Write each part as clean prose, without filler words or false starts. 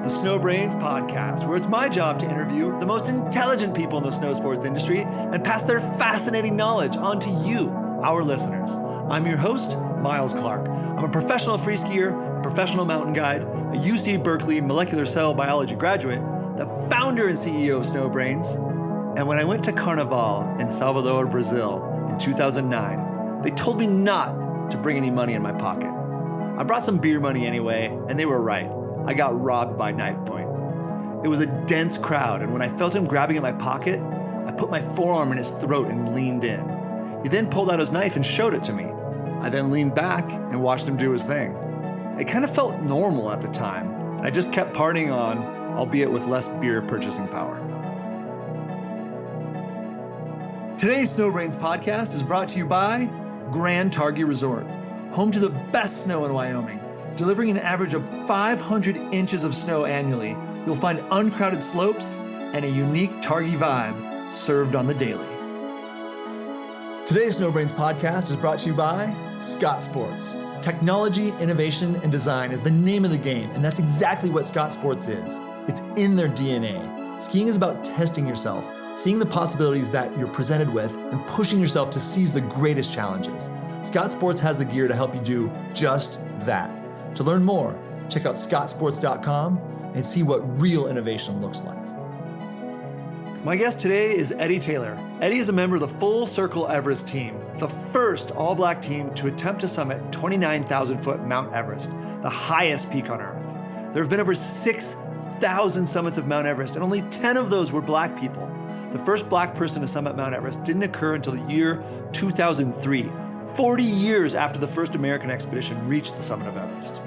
the Snow Brains podcast, where it's my job to interview the most intelligent people in the snow sports industry and pass their fascinating knowledge on to you, our listeners. I'm your host, Miles Clark. I'm a professional free skier, a professional mountain guide, a UC Berkeley molecular cell biology graduate, the founder and CEO of Snow Brains. And when I went to Carnaval in Salvador, Brazil in 2009, they told me not to bring any money in my pocket. I brought some beer money anyway, and they were right. I got robbed by knife point. It was a dense crowd, and when I felt him grabbing at my pocket, I put my forearm in his throat and leaned in. He then pulled out his knife and showed it to me. I then leaned back and watched him do his thing. It kind of felt normal at the time, and I just kept partying on, albeit with less beer purchasing power. Today's Snow Brains podcast is brought to you by Grand Targhee Resort, home to the best snow in Wyoming. Delivering an average of 500 inches of snow annually, you'll find uncrowded slopes and a unique Targhee vibe served on the daily. Today's Snow Brains podcast is brought to you by Scott Sports. Technology, innovation, and design is the name of the game, and that's exactly what Scott Sports is. It's in their DNA. Skiing is about testing yourself, seeing the possibilities that you're presented with, and pushing yourself to seize the greatest challenges. Scott Sports has the gear to help you do just that. To learn more, check out scottsports.com and see what real innovation looks like. My guest today is Eddie Taylor. Eddie is a member of the full Circle Everest team, the first all-black team to attempt to summit 29,000-foot Mount Everest, the highest peak on Earth. There have been over 6,000 summits of Mount Everest, and only 10 of those were black people. The first black person to summit Mount Everest didn't occur until the year 2003. 40 years after the first American expedition reached the summit of Everest.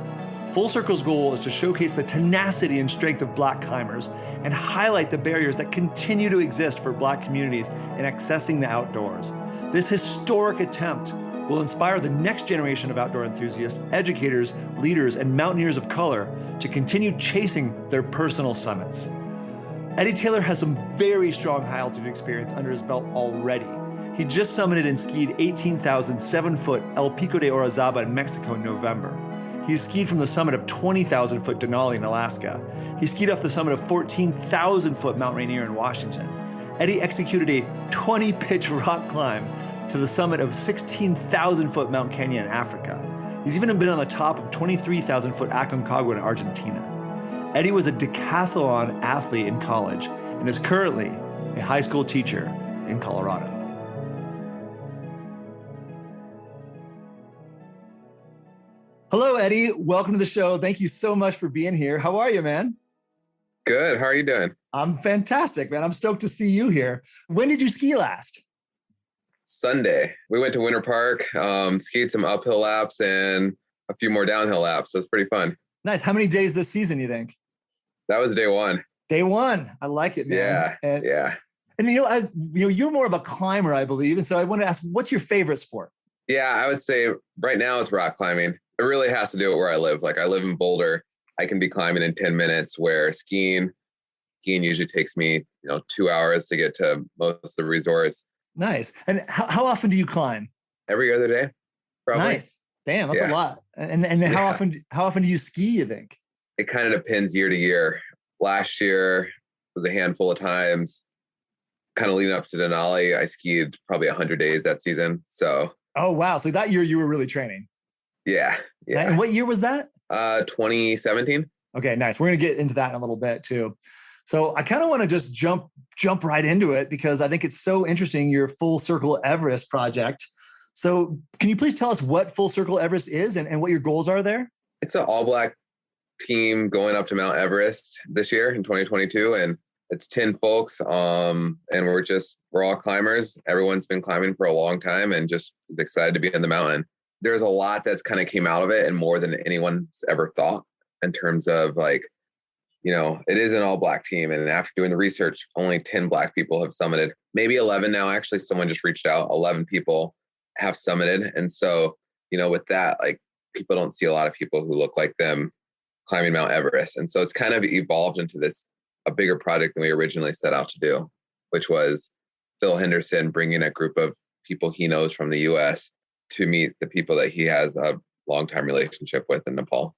Full Circle's goal is to showcase the tenacity and strength of black climbers and highlight the barriers that continue to exist for black communities in accessing the outdoors. This historic attempt will inspire the next generation of outdoor enthusiasts, educators, leaders, and mountaineers of color to continue chasing their personal summits. Eddie Taylor has some very strong high altitude experience under his belt already. He just summited and skied 18,007-foot El Pico de Orizaba in Mexico in November. He skied from the summit of 20,000-foot Denali in Alaska. He skied off the summit of 14,000-foot Mount Rainier in Washington. Eddie executed a 20-pitch rock climb to the summit of 16,000-foot Mount Kenya in Africa. He's even been on the top of 23,000-foot Aconcagua in Argentina. Eddie was a decathlon athlete in college and is currently a high school teacher in Colorado. Hello, Eddie. Welcome to the show. Thank you so much for being here. How are you, man? Good. How are you doing? I'm fantastic, man. I'm stoked to see you here. When did you ski last? Sunday. We went to Winter Park, skied some uphill laps and a few more downhill laps. So it's pretty fun. Nice. How many days this season, you think? That was day one. Day one. I like it, man. Yeah. And you're more of a climber, I believe. And so I want to ask, what's your favorite sport? Yeah, I would say right now it's rock climbing. It really has to do it where I live. Like I live in Boulder. I can be climbing in 10 minutes where skiing usually takes me, 2 hours to get to most of the resorts. Nice. And how often do you climb? Every other day, probably. Nice. Damn, that's a lot. And how often do you ski, you think? It kind of depends year to year. Last year was a handful of times. Kind of leading up to Denali, I skied probably 100 days that season. So. Oh, wow. So that year you were really training. Yeah. And what year was that? 2017. Okay, nice. We're going to get into that in a little bit too. So I kind of want to just jump right into it because I think it's so interesting, your Full Circle Everest project. So can you please tell us what Full Circle Everest is and what your goals are there? It's an all-black team going up to Mount Everest this year in 2022. And it's 10 folks. And we're all climbers. Everyone's been climbing for a long time and just is excited to be in the mountain. There's a lot that's kind of came out of it and more than anyone's ever thought in terms of it is an all black team. And after doing the research, only 10 black people have summited, maybe 11 now. Actually, someone just reached out, 11 people have summited. And so, with that, people don't see a lot of people who look like them climbing Mount Everest. And so it's kind of evolved into a bigger project than we originally set out to do, which was Phil Henderson bringing a group of people he knows from the US to meet the people that he has a long-time relationship with in Nepal.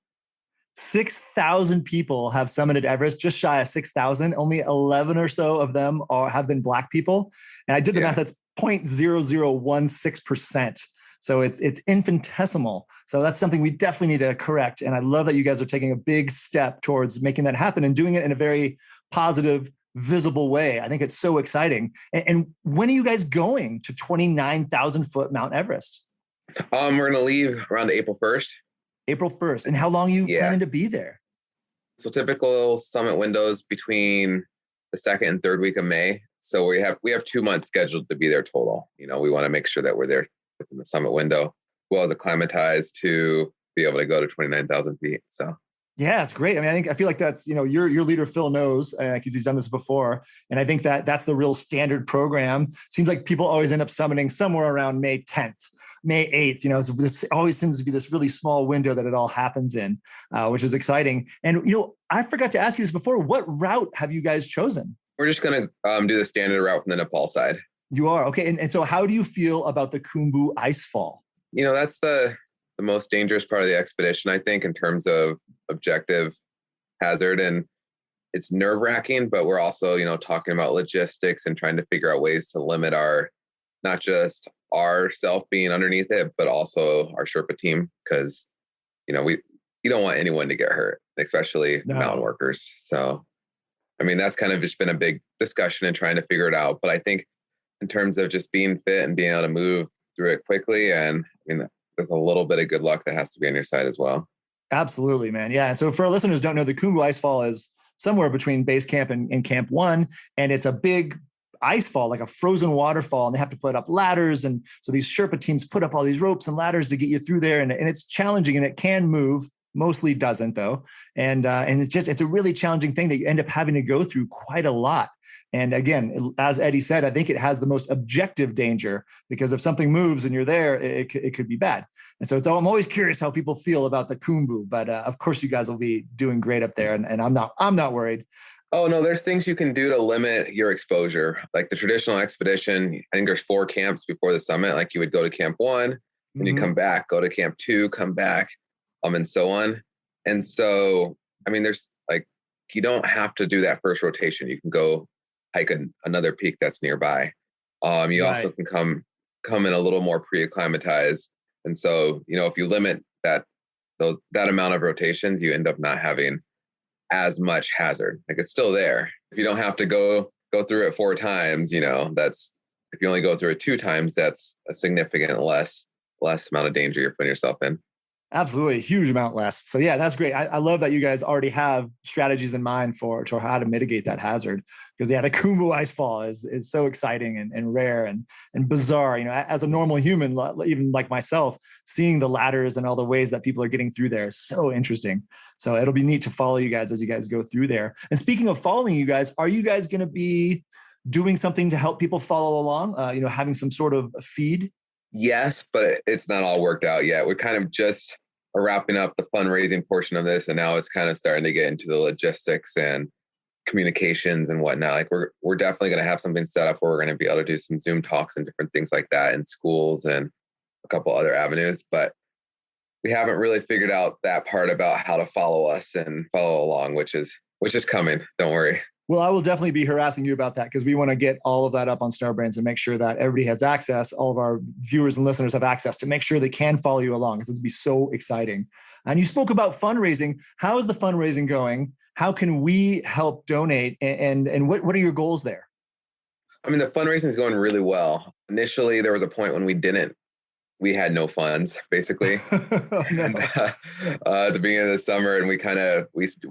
6,000 people have summited Everest, just shy of 6,000. Only 11 or so of them have been Black people. And I did the math, that's 0.0016%. So it's infinitesimal. So that's something we definitely need to correct. And I love that you guys are taking a big step towards making that happen and doing it in a very positive, visible way. I think it's so exciting. And when are you guys going to 29,000 foot Mount Everest? We're going to leave around April 1st. April 1st. And how long are you planning to be there? So typical summit windows between the second and third week of May. So we have 2 months scheduled to be there total. We want to make sure that we're there within the summit window, as well as acclimatized to be able to go to 29,000 feet. So yeah, it's great. I mean, I feel like that's, your leader, Phil, knows, because he's done this before. And I think that's the real standard program. Seems like people always end up summiting somewhere around May 10th. May 8th, so this always seems to be this really small window that it all happens in, which is exciting. And, I forgot to ask you this before. What route have you guys chosen? We're just going to do the standard route from the Nepal side. You are? Okay. And so how do you feel about the Khumbu icefall? That's the most dangerous part of the expedition, I think, in terms of objective hazard. And it's nerve wracking, but we're also, talking about logistics and trying to figure out ways to limit not just ourself being underneath it, but also our Sherpa team, because you don't want anyone to get hurt, especially mountain workers. So I mean, that's kind of just been a big discussion and trying to figure it out. But I think in terms of just being fit and being able to move through it quickly, and there's a little bit of good luck that has to be on your side as well. Absolutely, man. Yeah. So for our listeners who don't know, the Khumbu Icefall is somewhere between base camp and Camp 1, and it's a big ice fall, like a frozen waterfall, and they have to put up ladders. And so these Sherpa teams put up all these ropes and ladders to get you through there. And it's challenging, and it can move, mostly doesn't though. And it's a really challenging thing that you end up having to go through quite a lot. And again, as Eddie said, I think it has the most objective danger, because if something moves and you're there, it could be bad. And so I'm always curious how people feel about the Khumbu, but of course you guys will be doing great up there. And I'm not worried. Oh, no, there's things you can do to limit your exposure. Like the traditional expedition, I think there's 4 camps before the summit. Like you would go to Camp 1, and you come back, go to Camp 2, come back, and so on. And so, I mean, there's you don't have to do that first rotation. You can go hike another peak that's nearby. You also can come in a little more pre-acclimatized. And so, if you limit that amount of rotations, you end up not having as much hazard. It's still there. If you don't have to go through it 4 times, that's, if you only go through it 2 times, that's a significant less amount of danger you're putting yourself in. Absolutely. A huge amount less. So yeah, that's great. I love that you guys already have strategies in mind for how to mitigate that hazard, because the Khumbu Icefall is so exciting and rare and bizarre. As a normal human, even like myself, seeing the ladders and all the ways that people are getting through there is so interesting. So it'll be neat to follow you guys as you guys go through there. And speaking of following you guys, are you guys going to be doing something to help people follow along? Having some sort of feed? Yes, but it's not all worked out yet. We're kind of just wrapping up the fundraising portion of this, and now it's kind of starting to get into the logistics and communications and whatnot. We're definitely going to have something set up where we're going to be able to do some Zoom talks and different things like that in schools and a couple other avenues, but we haven't really figured out that part about how to follow us and follow along, which is coming. Don't worry. Well, I will definitely be harassing you about that, because we want to get all of that up on StarBrains and make sure that everybody has access, all of our viewers and listeners have access to make sure they can follow you along, because this would be so exciting. And you spoke about fundraising. How is the fundraising going? How can we help donate? And what are your goals there? I mean, the fundraising is going really well. Initially, there was a point when we had no funds, basically. Oh, no. And, at the beginning of the summer, and we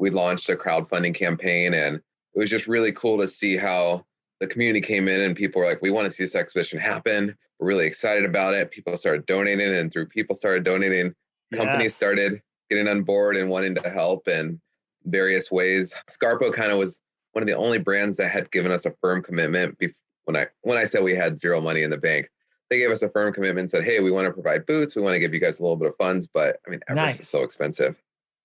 launched a crowdfunding campaign, and it was just really cool to see how the community came in and people were like, we want to see this expedition happen. We're really excited about it. People started donating, and through people started donating, companies started getting on board and wanting to help in various ways. Scarpo kind of was one of the only brands that had given us a firm commitment. When I said we had zero money in the bank, they gave us a firm commitment and said, hey, we want to provide boots. We want to give you guys a little bit of funds, but I mean, Everest is so expensive.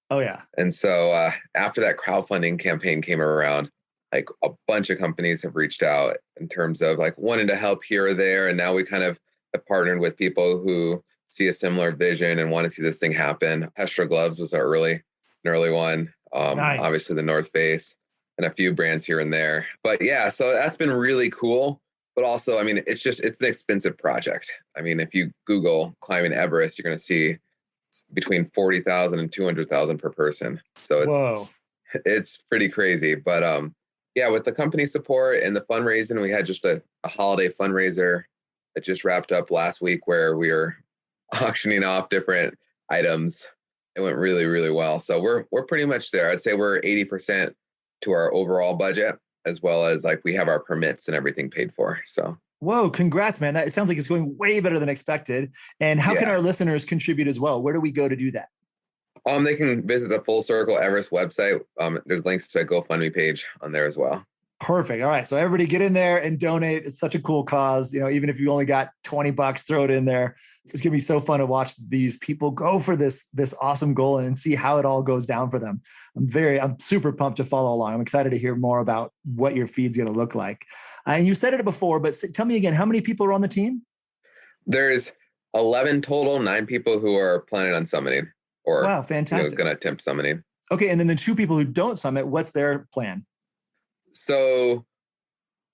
Oh yeah. And so after that crowdfunding campaign came around, a bunch of companies have reached out in terms of wanting to help here or there. And now we kind of have partnered with people who see a similar vision and want to see this thing happen. Pestra Gloves was our early an early one. Nice. Obviously the North Face and a few brands here and there. But yeah, so that's been really cool. But also, I mean, it's an expensive project. I mean, if you Google climbing Everest, you're going to see between 40,000 and 200,000 per person. So Whoa. it's pretty crazy. But yeah, with the company support and the fundraising, we had just a holiday fundraiser that just wrapped up last week where we were auctioning off different items. It went really, really well. So we're pretty much there. I'd say we're 80% to our overall budget, as well as like we have our permits and everything paid for. So Whoa, congrats, man. It sounds like it's going way better than expected. And how can yeah. our listeners contribute as well? Where do we go to do that? They can visit the Full Circle Everest website. There's links to a GoFundMe page on there as well. Perfect. All right. So everybody get in there and donate. It's such a cool cause. Even if you only got $20, throw it in there. It's going to be so fun to watch these people go for this awesome goal and see how it all goes down for them. I'm super pumped to follow along. I'm excited to hear more about what your feed's going to look like. And you said it before, but tell me again, how many people are on the team? There's 11 total, 9 people who are planning on summiting or wow, fantastic. Going to attempt summiting. Okay. And then the 2 people who don't summit, what's their plan? So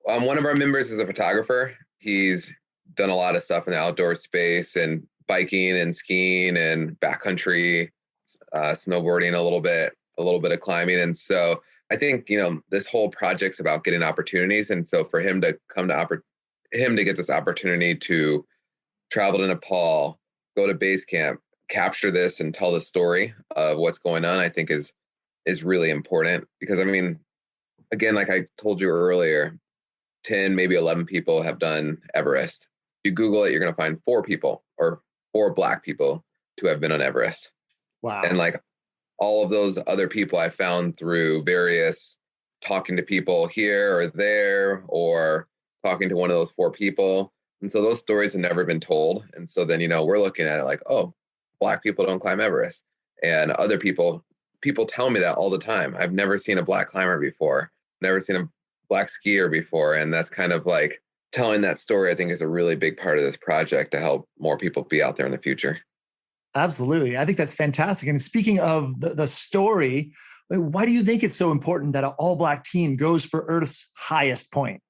one of our members is a photographer. He's done a lot of stuff in the outdoor space and biking and skiing and backcountry, snowboarding a little bit of climbing. And so I think, this whole project's about getting opportunities. And so for him to get this opportunity to travel to Nepal, go to base camp, capture this and tell the story of what's going on, I think is really important. Because I mean, again, like I told you earlier, 10, maybe 11 people have done Everest. If you Google it, you're going to find 4 people or 4 Black people to have been on Everest. Wow. And like all of those other people I found through various talking to people here or there or talking to one of those 4 people. And so those stories have never been told. And so then, we're looking at it like, oh, Black people don't climb Everest. And other people tell me that all the time. I've never seen a Black climber before, never seen a Black skier before. And that's kind of like telling that story, I think, is a really big part of this project to help more people be out there in the future. Absolutely. I think that's fantastic. And speaking of the story, why do you think it's so important that an all-Black team goes for Earth's highest point?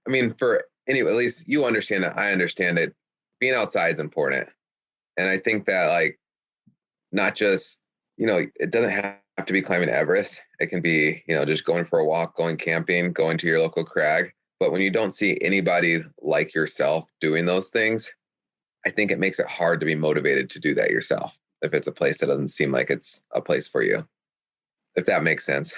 I mean, at least you understand it. I understand it. Being outside is important. And I think that like, not just, it doesn't have to be climbing Everest. It can be, just going for a walk, going camping, going to your local crag. But when you don't see anybody like yourself doing those things, I think it makes it hard to be motivated to do that yourself if it's a place that doesn't seem like it's a place for you, if that makes sense.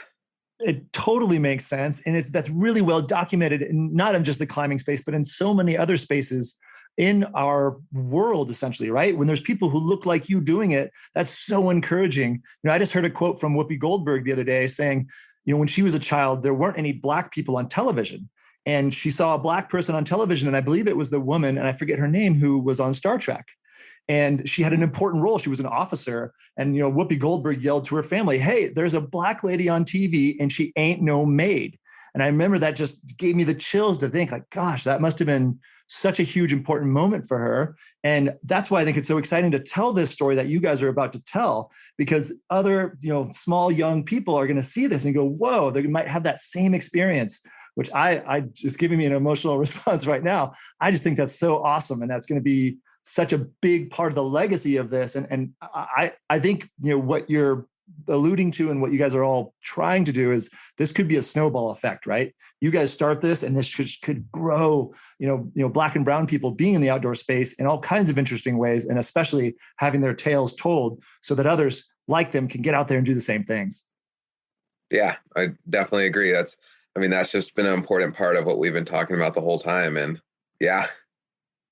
It totally makes sense. And that's really well documented, not in just the climbing space, but in so many other spaces in our world, essentially, right? When there's people who look like you doing it, that's so encouraging. I just heard a quote from Whoopi Goldberg the other day saying, when she was a child, there weren't any Black people on television. And she saw a Black person on television, and I believe it was the woman, and I forget her name, who was on Star Trek. And she had an important role. She was an officer. And, Whoopi Goldberg yelled to her family, hey, there's a Black lady on TV and she ain't no maid. And I remember that just gave me the chills to think like, gosh, that must've been such a huge, important moment for her. And that's why I think it's so exciting to tell this story that you guys are about to tell, because other, small young people are going to see this and go, whoa, they might have that same experience, which I just giving me an emotional response right now. I just think that's so awesome. And that's going to be such a big part of the legacy of this. And I think, what you're alluding to and what you guys are all trying to do is this could be a snowball effect, right? You guys start this and this could grow, Black and brown people being in the outdoor space in all kinds of interesting ways, and especially having their tales told so that others like them can get out there and do the same things. Yeah, I definitely agree. That's just been an important part of what we've been talking about the whole time. And yeah.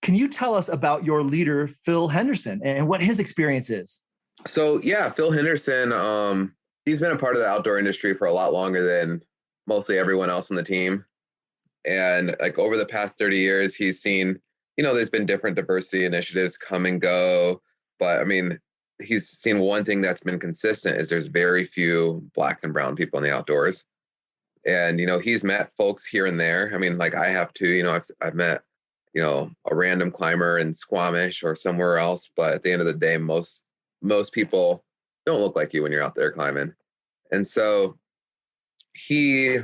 Can you tell us about your leader, Phil Henderson, and what his experience is? So yeah, Phil Henderson, he's been a part of the outdoor industry for a lot longer than mostly everyone else on the team. And like over the past 30 years, he's seen, there's been different diversity initiatives come and go. But he's seen one thing that's been consistent is there's very few Black and brown people in the outdoors. And, he's met folks here and there. I have too, I've met, a random climber in Squamish or somewhere else. But at the end of the day, most people don't look like you when you're out there climbing. And so he,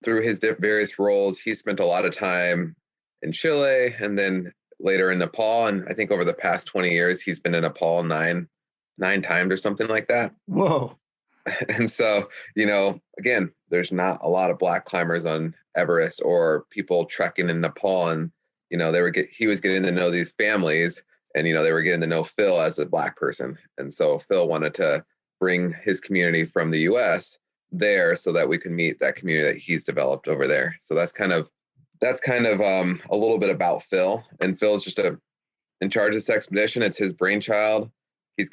through his various roles, he spent a lot of time in Chile and then later in Nepal. And I think over the past 20 years, he's been in Nepal nine times or something like that. Whoa. And so, again, there's not a lot of Black climbers on Everest or people trekking in Nepal. And, he was getting to know these families and, they were getting to know Phil as a Black person. And so Phil wanted to bring his community from the US there so that we can meet that community that he's developed over there. So that's kind of a little bit about Phil. And Phil's just in charge of this expedition. It's his brainchild. He's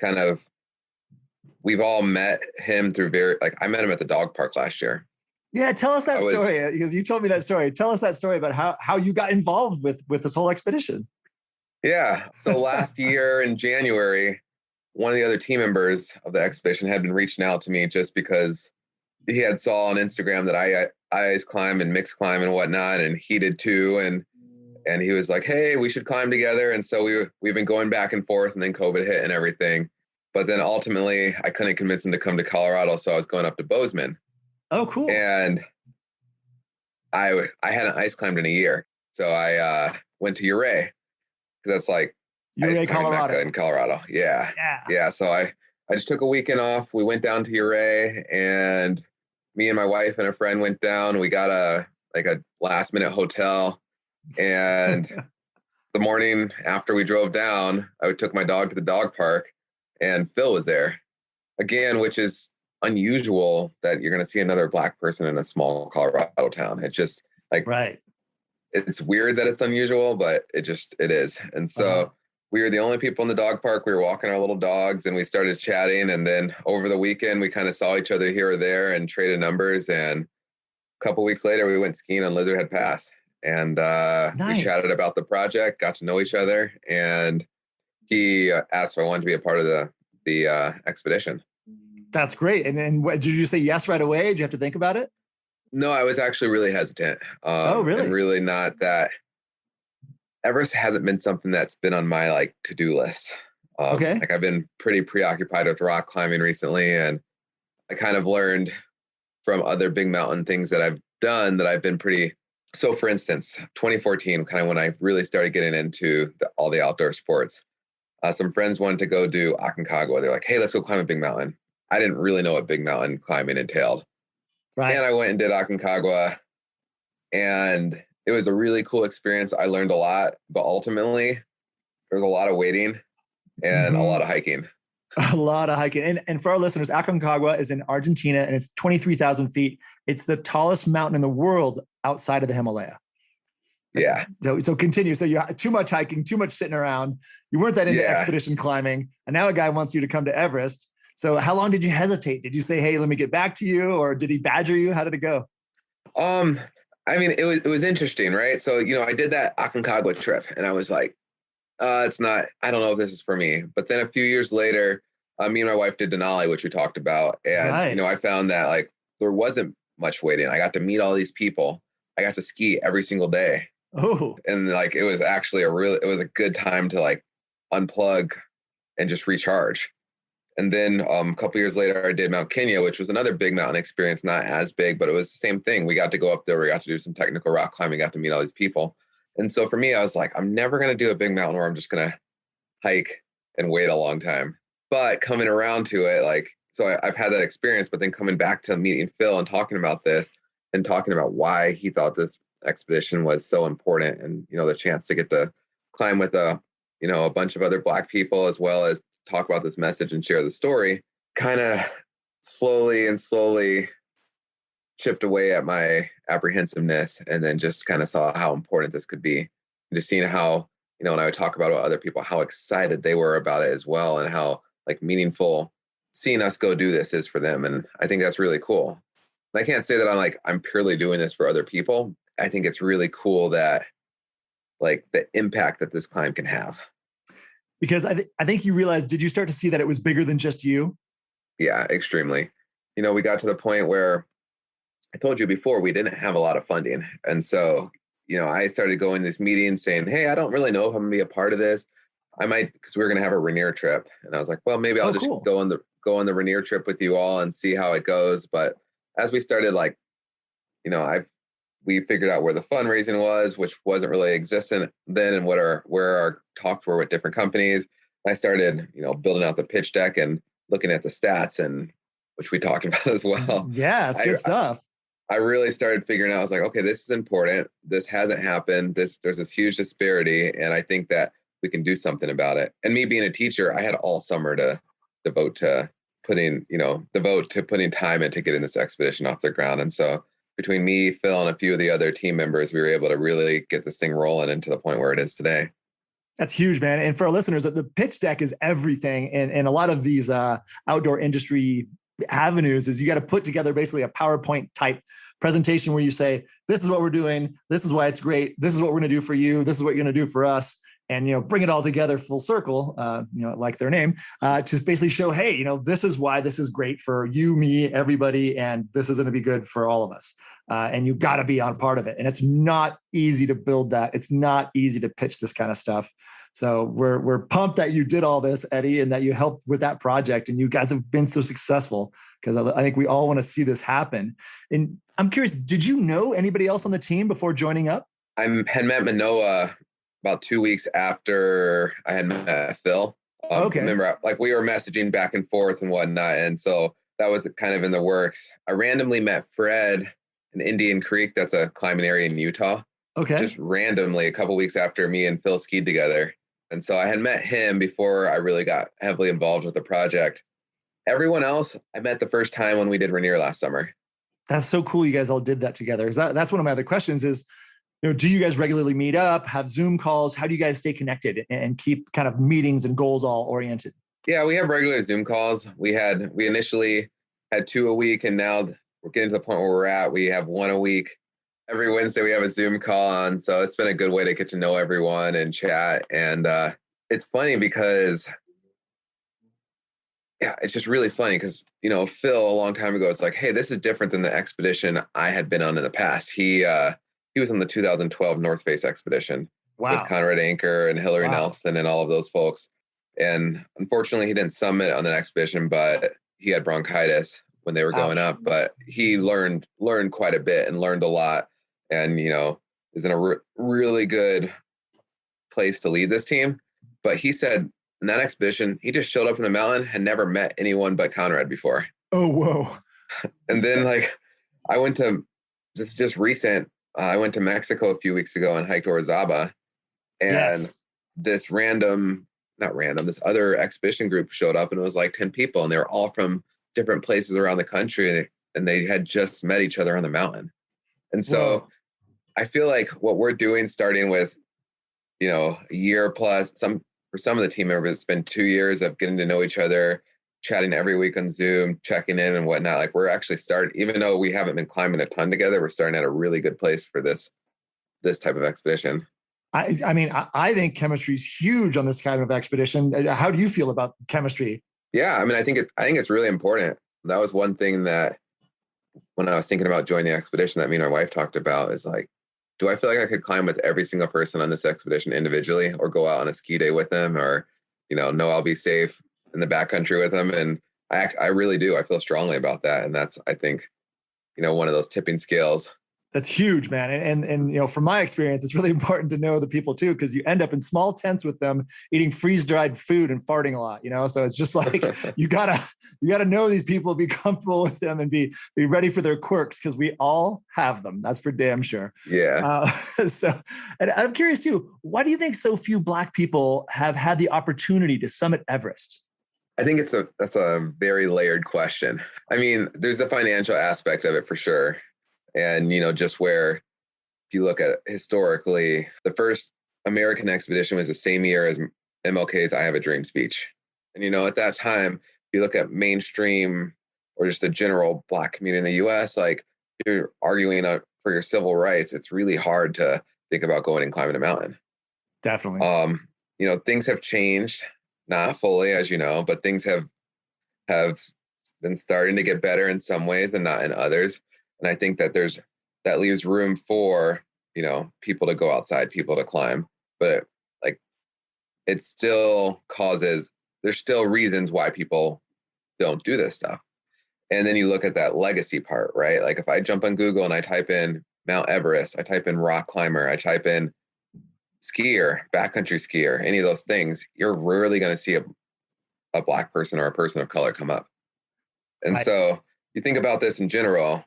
we've all met him through I met him at the dog park last year. Yeah. Tell us that story, because you told me that story. Tell us that story about how you got involved with this whole expedition. Yeah. So last year in January, one of the other team members of the expedition had been reaching out to me just because he had saw on Instagram that I ice climb and mixed climb and whatnot. And he did too. And he was like, hey, we should climb together. And so we've been going back and forth, and then COVID hit and everything. But then ultimately I couldn't convince him to come to Colorado. So I was going up to Bozeman. Oh, cool. And I hadn't ice climbed in a year. So I went to Ouray, because that's like Ouray, Colorado. In Colorado. Yeah. Yeah. So I just took a weekend off. We went down to Ouray, and me and my wife and a friend went down. We got a last minute hotel. And the morning after we drove down, I took my dog to the dog park, and Phil was there again, which is unusual that you're going to see another Black person in a small Colorado town. It's just right. It's weird that it's unusual, but it is. And so we were the only people in the dog park. We were walking our little dogs, and we started chatting. And then over the weekend, we kind of saw each other here or there and traded numbers. And a couple weeks later, we went skiing on Lizardhead Pass, and nice. We chatted about the project, got to know each other. And he asked if I wanted to be a part of the expedition. That's great. And then did you say yes right away? Did you have to think about it? No, I was actually really hesitant. Oh, really? And really not that. Everest hasn't been something that's been on my to-do list. Okay. I've been pretty preoccupied with rock climbing recently, and I kind of learned from other big mountain things that I've done that I've been pretty. So for instance, 2014, kind of when I really started getting into all the outdoor sports, some friends wanted to go do Aconcagua. They're like, hey, let's go climb a big mountain. I didn't really know what big mountain climbing entailed. Right. And I went and did Aconcagua, and it was a really cool experience. I learned a lot, but ultimately there was a lot of waiting and a lot of hiking. A lot of hiking. And for our listeners, Aconcagua is in Argentina, and it's 23,000 feet. It's the tallest mountain in the world outside of the Himalaya. Yeah. So continue. So you too much hiking, too much sitting around. You weren't that into expedition climbing. And now a guy wants you to come to Everest. So how long did you hesitate? Did you say, hey, let me get back to you? Or did he badger you? How did it go? It was interesting, right? So, I did that Aconcagua trip, and I was like, I don't know if this is for me. But then a few years later, me and my wife did Denali, which we talked about. And, I found that there wasn't much waiting. I got to meet all these people. I got to ski every single day. Oh, and it was actually it was a good time to unplug and just recharge. And then a couple years later, I did Mount Kenya, which was another big mountain experience, not as big, but it was the same thing. We got to go up there. We got to do some technical rock climbing, got to meet all these people. And so for me, I was like, I'm never going to do a big mountain where I'm just going to hike and wait a long time. But coming around to it, I've had that experience, but then coming back to meeting Phil and talking about this and talking about why he thought this expedition was so important, and, the chance to get to climb with a bunch of other Black people, as well as talk about this message and share the story, kind of slowly chipped away at my apprehensiveness, and then just kind of saw how important this could be. And just seeing how, when I would talk about it with other people, how excited they were about it as well, and how meaningful seeing us go do this is for them. And I think that's really cool. And I can't say that I'm purely doing this for other people. I think it's really cool that the impact that this climb can have. Because I think you realized, did you start to see that it was bigger than just you? Yeah, extremely. We got to the point where I told you before, we didn't have a lot of funding. And so, I started going to these meetings saying, hey, I don't really know if I'm going to be a part of this. I might, because we were going to have a Rainier trip. And I was like, well, maybe I'll just go on the go on the Rainier trip with you all and see how it goes. But as we started, like, you know, we figured out where the fundraising was, which wasn't really existent then, and where our talks were with different companies. I started, you know, building out the pitch deck and looking at the stats, and which we talked about as well. Yeah, it's good stuff. I really started figuring out, I was like, okay, this is important. This hasn't happened. There's this huge disparity. And I think that we can do something about it. And me being a teacher, I had all summer to devote to putting time into getting this expedition off the ground. And so between me, Phil, and a few of the other team members, we were able to really get this thing rolling into the point where it is today. That's huge, man. And for our listeners, the pitch deck is everything. And a lot of these outdoor industry avenues is you got to put together basically a PowerPoint type presentation where you say, this is what we're doing. This is why it's great. This is what we're going to do for you. This is what you're going to do for us. And, you know, bring it all together full circle, you know, like their name, to basically show, hey, you know, this is why this is great for you, me, everybody. And this is going to be good for all of us. And you got to be on part of it. And it's not easy to build that. It's not easy to pitch this kind of stuff. So we're pumped that you did all this, Eddie, and that you helped with that project. And you guys have been so successful, because I think we all want to see this happen. And I'm curious, did you know anybody else on the team before joining up? I had met Manoa about 2 weeks after I had met Phil. Okay. Remember, like, we were messaging back and forth and whatnot. And so that was kind of in the works. I randomly met Fred in Indian Creek. That's a climbing area in Utah. Okay. Just randomly a couple weeks after me and Phil skied together. And so I had met him before I really got heavily involved with the project. Everyone else I met the first time when we did Rainier last summer. That's so cool. You guys all did that together. That's one of my other questions is, you know, do you guys regularly meet up, have Zoom calls? How do you guys stay connected and keep kind of meetings and goals all oriented? Yeah, we have regular Zoom calls. We initially had 2 a week, and now we're getting to the point where we're at. We have 1 a week. Every Wednesday we have a Zoom call on. So it's been a good way to get to know everyone and chat. And it's funny because, yeah, it's just really funny because, you know, Phil a long time ago was like, hey, this is different than the expedition I had been on in the past. He was on the 2012 North Face expedition. Wow. With Conrad Anker and Hillary Nelson and all of those folks. And unfortunately, he didn't summit on that expedition, but he had bronchitis when they were going up. But he learned quite a bit and learned a lot. And, you know, is in a really good place to lead this team. But he said in that expedition, he just showed up in the mountain, had never met anyone but Conrad before. Oh, whoa. And then, like, I went to just recent. I went to Mexico a few weeks ago and hiked Orizaba, and this this other expedition group showed up, and it was like 10 people, and they were all from different places around the country, and they had just met each other on the mountain. And so I feel like what we're doing, starting with, you know, a year plus, for some of the team members, it's been 2 years of getting to know each other, chatting every week on Zoom, checking in and whatnot. Like, we're actually even though we haven't been climbing a ton together, we're starting at a really good place for this type of expedition. I mean, I think chemistry is huge on this kind of expedition. How do you feel about chemistry? Yeah, I mean, I think it's really important. That was one thing that when I was thinking about joining the expedition that me and my wife talked about, is like, do I feel like I could climb with every single person on this expedition individually, or go out on a ski day with them, or, you know I'll be safe in the backcountry with them? And I really do. I feel strongly about that. And that's, I think, you know, one of those tipping scales. That's huge, man. And you know, from my experience, it's really important to know the people too, because you end up in small tents with them, eating freeze-dried food and farting a lot, you know? So it's just like, you gotta know these people, be comfortable with them, and be ready for their quirks, because we all have them. That's for damn sure. Yeah. So, and I'm curious too, why do you think so few Black people have had the opportunity to summit Everest? I think that's a very layered question. I mean, there's the financial aspect of it for sure. And, you know, just where, if you look at historically, the first American expedition was the same year as MLK's I Have a Dream speech. And, you know, at that time, if you look at mainstream or just the general Black community in the US, like, you're arguing for your civil rights, it's really hard to think about going and climbing a mountain. Definitely. You know, things have changed, not fully, as you know, but things have been starting to get better in some ways and not in others. And I think that that leaves room for, you know, people to go outside, people to climb, but like, it still there's still reasons why people don't do this stuff. And then you look at that legacy part, right? Like if I jump on Google and I type in Mount Everest, I type in rock climber, I type in skier, backcountry skier, any of those things, you're rarely going to see a Black person or a person of color come up. And Right. so you think about this in general,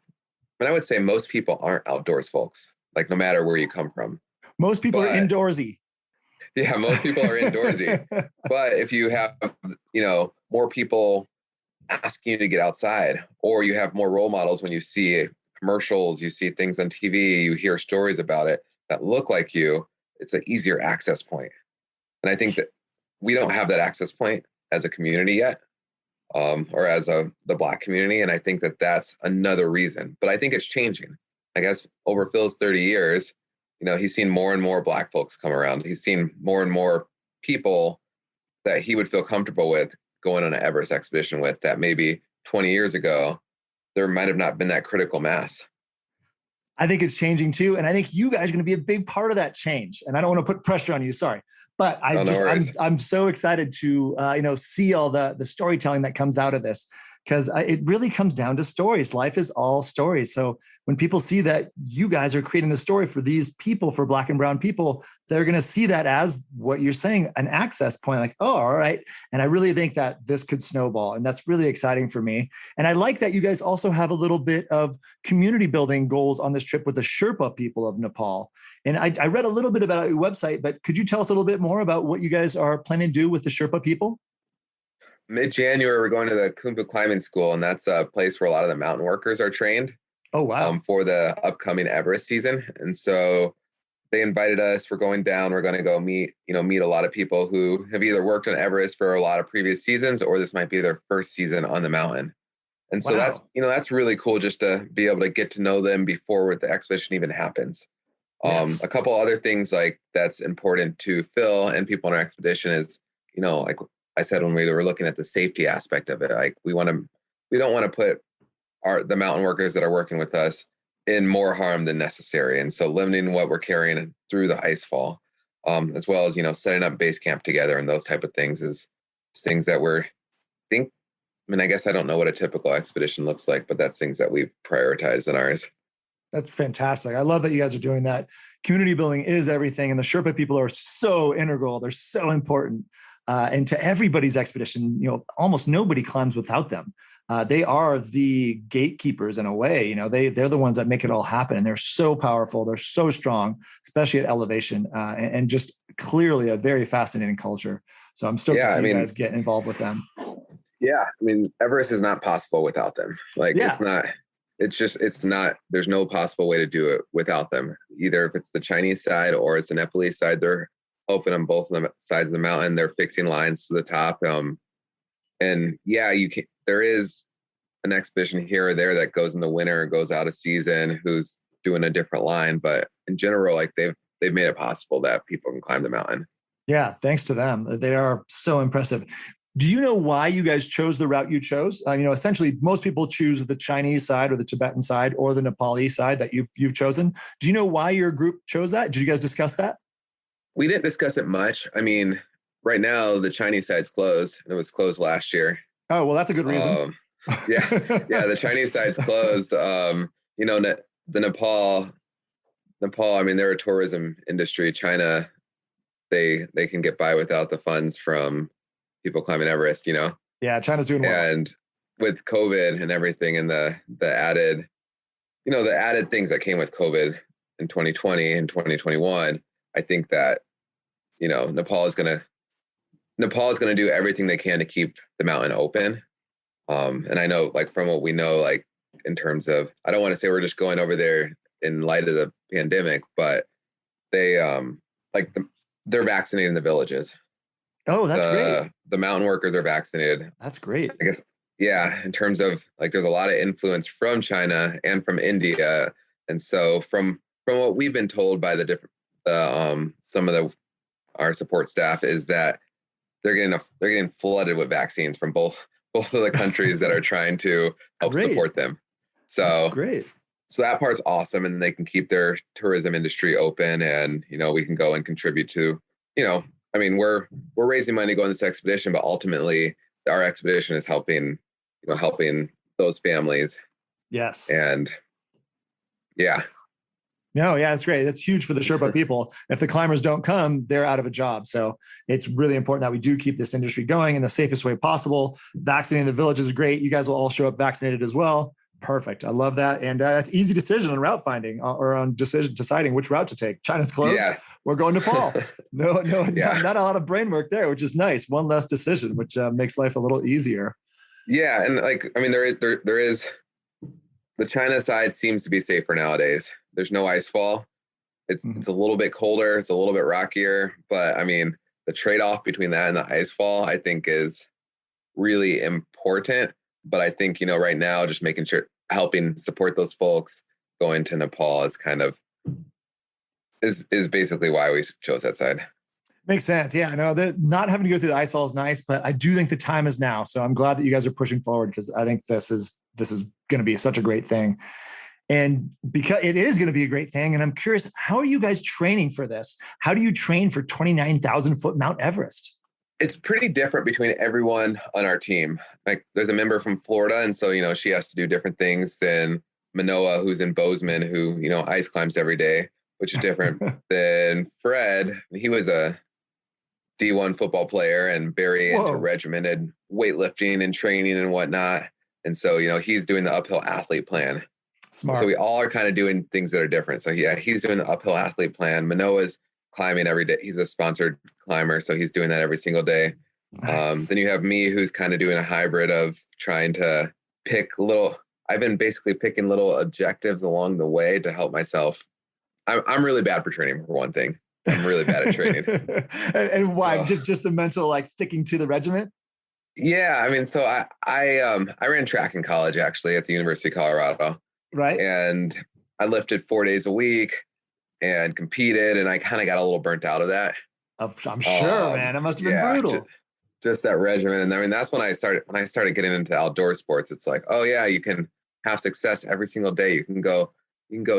and I would say most people aren't outdoors folks, like no matter where you come from. Most people are indoorsy. Yeah, most people are indoorsy. But if you have, more people asking you to get outside, or you have more role models when you see commercials, you see things on TV, you hear stories about it that look like you, it's an easier access point. And I think that we don't have that access point as a community yet, or as the Black community. And I think that that's another reason, but I think it's changing. I guess over Phil's 30 years, he's seen more and more Black folks come around. He's seen more and more people that he would feel comfortable with going on an Everest expedition with, that maybe 20 years ago, there might have not been that critical mass. I think it's changing too. And I think you guys are going to be a big part of that change. And I don't want to put pressure on you, sorry. But I'm so excited to, see all the storytelling that comes out of this, because it really comes down to stories. Life is all stories. So when people see that you guys are creating the story for these people, for Black and brown people, they're going to see that as what you're saying, an access point, like, oh, all right. And I really think that this could snowball. And that's really exciting for me. And I like that you guys also have a little bit of community building goals on this trip with the Sherpa people of Nepal. And I read a little bit about your website, but could you tell us a little bit more about what you guys are planning to do with the Sherpa people? Mid-January, we're going to the Khumbu Climbing School, and that's a place where a lot of the mountain workers are trained. Oh, wow. For the upcoming Everest season. And so they invited us. We're going down. We're going to go meet a lot of people who have either worked on Everest for a lot of previous seasons, or this might be their first season on the mountain. And so that's really cool, just to be able to get to know them before the expedition even happens. Yes. A couple other things like that's important to Phil and people on our expedition is, like I said, when we were looking at the safety aspect of it, like we don't want to put the mountain workers that are working with us in more harm than necessary. And so limiting what we're carrying through the ice fall, as well as, setting up base camp together and those type of things is things that I guess I don't know what a typical expedition looks like, but that's things that we've prioritized in ours. That's fantastic. I love that you guys are doing that. Community building is everything. And the Sherpa people are so integral. They're so important. And to everybody's expedition, almost nobody climbs without them. They are the gatekeepers in a way. They're the ones that make it all happen. And they're so powerful. They're so strong, especially at elevation, and just clearly a very fascinating culture. So I'm stoked to see you guys get involved with them. Yeah. Everest is not possible without them. It's not, there's no possible way to do it without them. Either if it's the Chinese side or it's the Nepalese side, they're helping on both of the sides of the mountain. They're fixing lines to the top. There is an expedition here or there that goes in the winter, goes out of season, who's doing a different line. But in general, like they've made it possible that people can climb the mountain. Yeah. Thanks to them. They are so impressive. Do you know why you guys chose the route you chose? Essentially, most people choose the Chinese side or the Tibetan side or the Nepalese side that you've chosen. Do you know why your group chose that? Did you guys discuss that? We didn't discuss it much. Right now, the Chinese side's closed, and it was closed last year. Oh, well, that's a good reason. The Chinese side's closed. The Nepal, they're a tourism industry. China, they can get by without the funds from people climbing Everest, Yeah, China's doing well. And with COVID and everything, and the added things that came with COVID in 2020 and 2021, I think that, Nepal is going to do everything they can to keep the mountain open. And I know, like, from what we know, like in terms of, I don't want to say we're just going over there in light of the pandemic, but they're vaccinating the villages. Oh, that's great. The mountain workers are vaccinated. That's great. I guess, yeah, in terms of, like, there's a lot of influence from China and from India. And so from what we've been told by the different, some of our support staff, is that they're getting flooded with vaccines from both of the countries that are trying to help support them. So that's great. So that part's awesome. And they can keep their tourism industry open, and, we can go and contribute to, we're raising money to go on this expedition, but ultimately our expedition is helping helping those families. Yes. And yeah. No, yeah, that's great. That's huge for the Sherpa people. If the climbers don't come, they're out of a job. So it's really important that we do keep this industry going in the safest way possible. Vaccinating the village is great. You guys will all show up vaccinated as well. Perfect. I love that. And that's easy decision on route finding or on deciding which route to take. China's close. Yeah. We're going to Nepal. No, yeah. not a lot of brain work there, which is nice. One less decision, which makes life a little easier. Yeah. And there is the China side seems to be safer nowadays. There's no ice fall. It's a little bit colder. It's a little bit rockier, but the trade-off between that and the ice fall, I think, is really important. But I think, right now, just making sure, helping support those folks going to Nepal is kind of, is basically why we chose that side. Makes sense. Yeah, I know that not having to go through the ice fall is nice, but I do think the time is now. So I'm glad that you guys are pushing forward, because I think this is going to be such a great thing. And because it is going to be a great thing. And I'm curious, how are you guys training for this? How do you train for 29,000 foot Mount Everest? It's pretty different between everyone on our team. Like, there's a member from Florida, and so, she has to do different things than Manoa, who's in Bozeman, who, ice climbs every day, which is different than Fred. He was a D1 football player and very into regimented weightlifting and training and whatnot. And so, he's doing the uphill athlete plan. Smart. So we all are kind of doing things that are different. So yeah, he's doing the uphill athlete plan. Manoa's climbing every day. He's a sponsored climber, so he's doing that every single day. Nice. Then you have me, who's kind of doing a hybrid of trying to pick I've been basically picking little objectives along the way to help myself. I'm really bad for training, for one thing. I'm really bad at training. and why? So, just the mental, sticking to the regiment? Yeah. So I ran track in college, actually, at the University of Colorado. Right. And I lifted 4 days a week and competed, and I kind of got a little burnt out of that. I'm sure, man. It must have been brutal. Just that regimen. And that's when I started getting into outdoor sports. It's like, oh yeah, you can have success every single day. You can go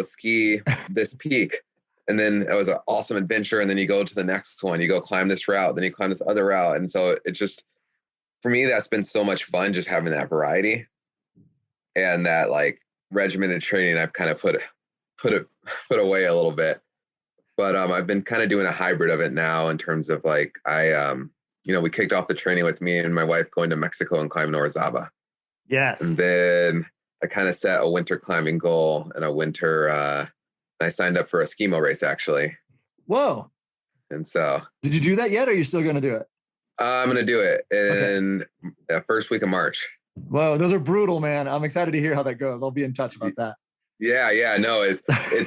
ski this peak. And then it was an awesome adventure. And then you go to the next one, you go climb this route, then you climb this other route. And so it just, for me, that's been so much fun, just having that variety and that regimented training. I've kind of put away a little bit, but I've been kind of doing a hybrid of it now, in terms of we kicked off the training with me and my wife going to Mexico and climbing Orizaba. Yes. And then I kind of set a winter climbing goal and I signed up for a skimo race, actually. Whoa. And so. Did you do that yet, or are you still going to do it? I'm going to do it in the first week of March. Whoa, those are brutal, man. I'm excited to hear how that goes. I'll be in touch about that. Yeah. No, it's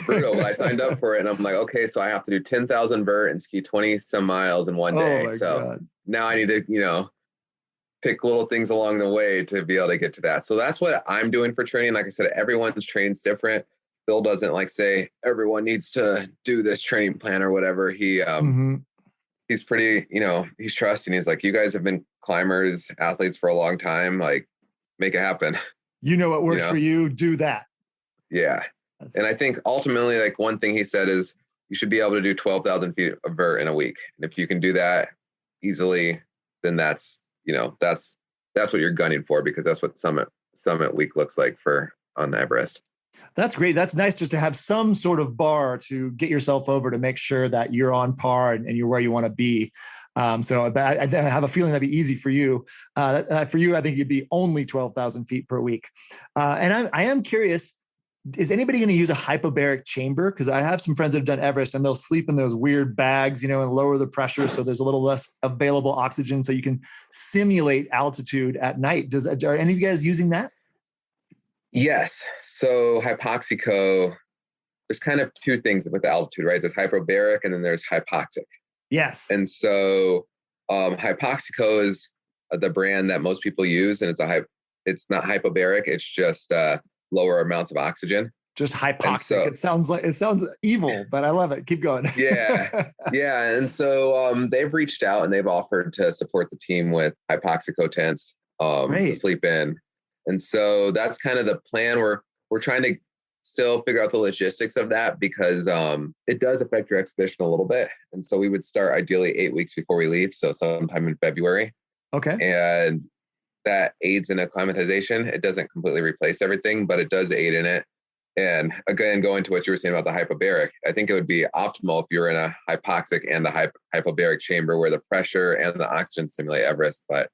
brutal. But I signed up for it, and I'm like, okay, so I have to do 10,000 vert and ski 20 some miles in one day. So God. Now I need to, pick little things along the way to be able to get to that. So that's what I'm doing for training. Like I said, everyone's training's different. Bill doesn't say everyone needs to do this training plan or whatever. He's pretty, he's trusting. He's like, you guys have been climbers, athletes for a long time. Make it happen. You know what works for you, do that. Yeah. And I think ultimately, one thing he said is you should be able to do 12,000 feet of vert in a week. And if you can do that easily, then that's what you're gunning for, because that's what summit week looks like on Everest. That's great. That's nice, just to have some sort of bar to get yourself over, to make sure that you're on par and you're where you want to be. So I have a feeling that'd be easy for you. For you, I think you'd be only 12,000 feet per week. And I am curious, is anybody going to use a hypobaric chamber? Because I have some friends that have done Everest, and they'll sleep in those weird bags, and lower the pressure, so there's a little less available oxygen, so you can simulate altitude at night. Are any of you guys using that? Yes. So hypoxico, there's kind of two things with the altitude, right? There's hyperbaric and then there's hypoxic. Yes. And so hypoxico is the brand that most people use, and it's not hypobaric. It's just lower amounts of oxygen. Just hypoxic. So, it sounds evil, but I love it. Keep going. Yeah. And so they've reached out and they've offered to support the team with hypoxico tents to sleep in. And so that's kind of the plan. We're trying to still figure out the logistics of that, because it does affect your expedition a little bit. And so we would start ideally 8 weeks before we leave. So sometime in February. Okay. And that aids in acclimatization. It doesn't completely replace everything, but it does aid in it. And again, going to what you were saying about the hypobaric, I think it would be optimal if you're in a hypoxic and a hypobaric chamber where the pressure and the oxygen simulate Everest, but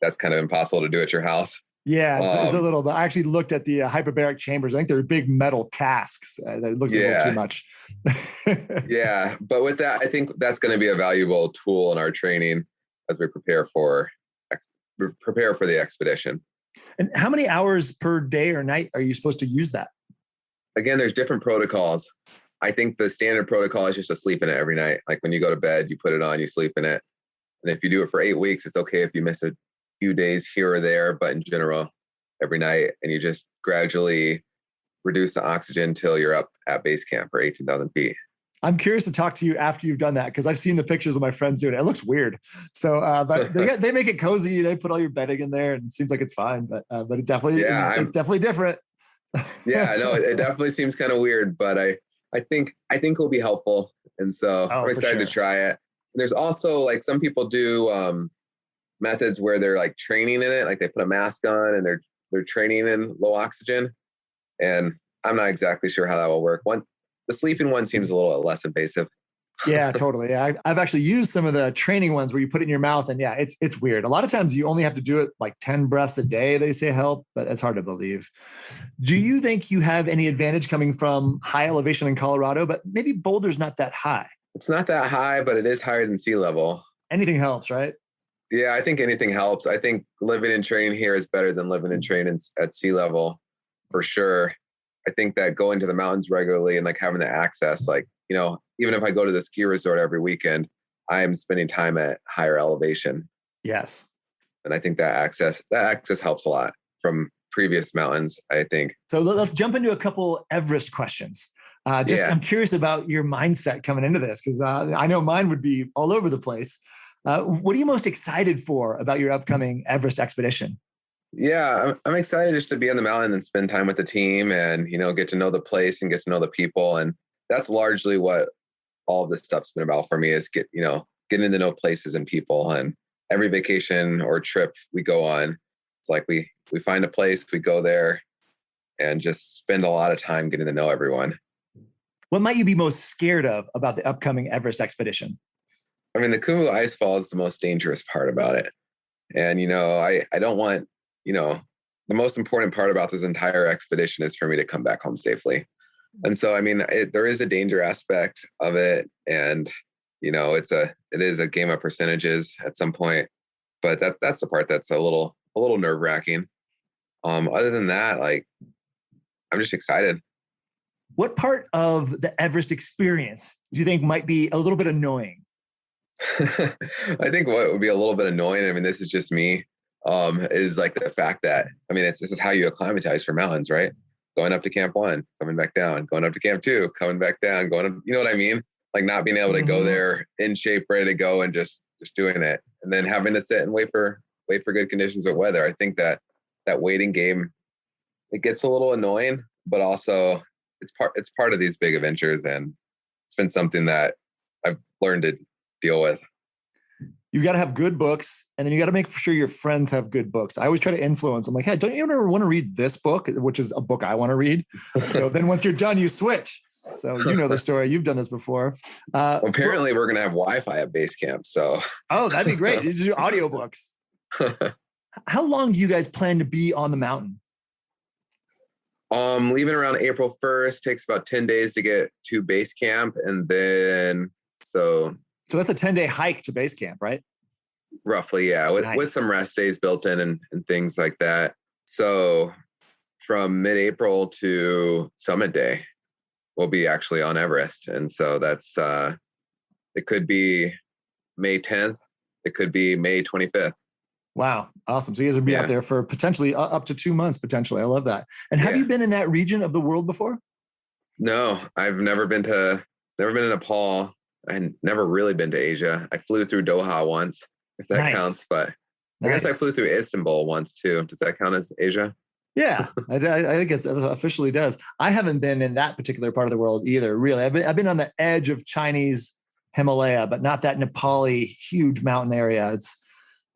that's kind of impossible to do at your house. Yeah, it's a little, but I actually looked at the hyperbaric chambers. I think they're big metal casks. That looks a little too much. Yeah, but with that, I think that's going to be a valuable tool in our training as we prepare for the expedition. And how many hours per day or night are you supposed to use that? Again, there's different protocols. I think the standard protocol is just to sleep in it every night. Like when you go to bed, you put it on, you sleep in it. And if you do it for 8 weeks, it's okay if you miss a few days here or there, but in general, every night, and you just gradually reduce the oxygen until you're up at base camp or 18,000 feet. I'm curious to talk to you after you've done that, because I've seen the pictures of my friends doing it. It looks weird. So, but they make it cozy. They put all your bedding in there, and it seems like it's fine. But it definitely, it's definitely different. Yeah, no, it definitely seems kind of weird, but I think it'll be helpful, and so I'm excited to try it. And there's also like some people do methods where they're like training in it, like they put a mask on and they're training in low oxygen, and I'm not exactly sure how that will work. The sleeping one seems a little less invasive. Yeah, totally. Yeah, I've actually used some of the training ones where you put it in your mouth, and yeah, it's weird. A lot of times you only have to do it like 10 breaths a day, they say help, but that's hard to believe. Do you think you have any advantage coming from high elevation in Colorado, but maybe Boulder's not that high? It's not that high, but it is higher than sea level. Anything helps, right? Yeah, I think anything helps. I think living and training here is better than living and training at sea level, for sure. I think that going to the mountains regularly and like having the access, like, you know, even if I go to the ski resort every weekend, I am spending time at higher elevation. Yes. And I think that access helps a lot from previous mountains, I think. So let's jump into a couple Everest questions. I'm curious about your mindset coming into this, because I know mine would be all over the place. What are you most excited for about your upcoming Everest expedition? Yeah, I'm excited just to be on the mountain and spend time with the team and, you know, get to know the place and get to know the people. And that's largely what all of this stuff's been about for me, is getting to know places and people. And every vacation or trip we go on, it's like we find a place, we go there and just spend a lot of time getting to know everyone. What might you be most scared of about the upcoming Everest expedition? I mean, the Kumu Icefall is the most dangerous part about it. And, you know, I don't want, you know, the most important part about this entire expedition is for me to come back home safely. And so, I mean, there is a danger aspect of it. And, you know, it is a game of percentages at some point, but that's the part that's a little nerve wracking. Other than that, like, I'm just excited. What part of the Everest experience do you think might be a little bit annoying? I think what would be a little bit annoying, I mean, this is just me, is like the fact that, I mean, this is how you acclimatize for mountains, right? Going up to camp 1, coming back down, going up to camp 2, coming back down, going up, you know what I mean? Like not being able to go there in shape, ready to go and just doing it. And then having to sit and wait for good conditions of weather. I think that waiting game, it gets a little annoying, but also it's part of these big adventures. And it's been something that I've learned to deal with. You got to have good books, and then you got to make sure your friends have good books. I always try to influence. I'm like, hey, don't you ever want to read this book, which is a book I want to read? So then once you're done, you switch. So you know the story. You've done this before. Apparently, we're going to have Wi-Fi at base camp. So that'd be great. You just do audiobooks. How long do you guys plan to be on the mountain? Leaving around April 1st, takes about 10 days to get to base camp, and then so that's a 10-day hike to base camp, right? Roughly, yeah, with some rest days built in and things like that. So from mid-April to summit day, we'll be actually on Everest. And so that's, it could be May 10th. It could be May 25th. Wow. Awesome. So you guys will be out there for potentially up to 2 months, potentially. I love that. And have you been in that region of the world before? No, I've never been to Nepal. I had never really been to Asia. I flew through Doha once, if that counts, but I guess I flew through Istanbul once too. Does that count as Asia? Yeah, I think it officially does. I haven't been in that particular part of the world either, really. I've been on the edge of Chinese Himalaya, but not that Nepali huge mountain area.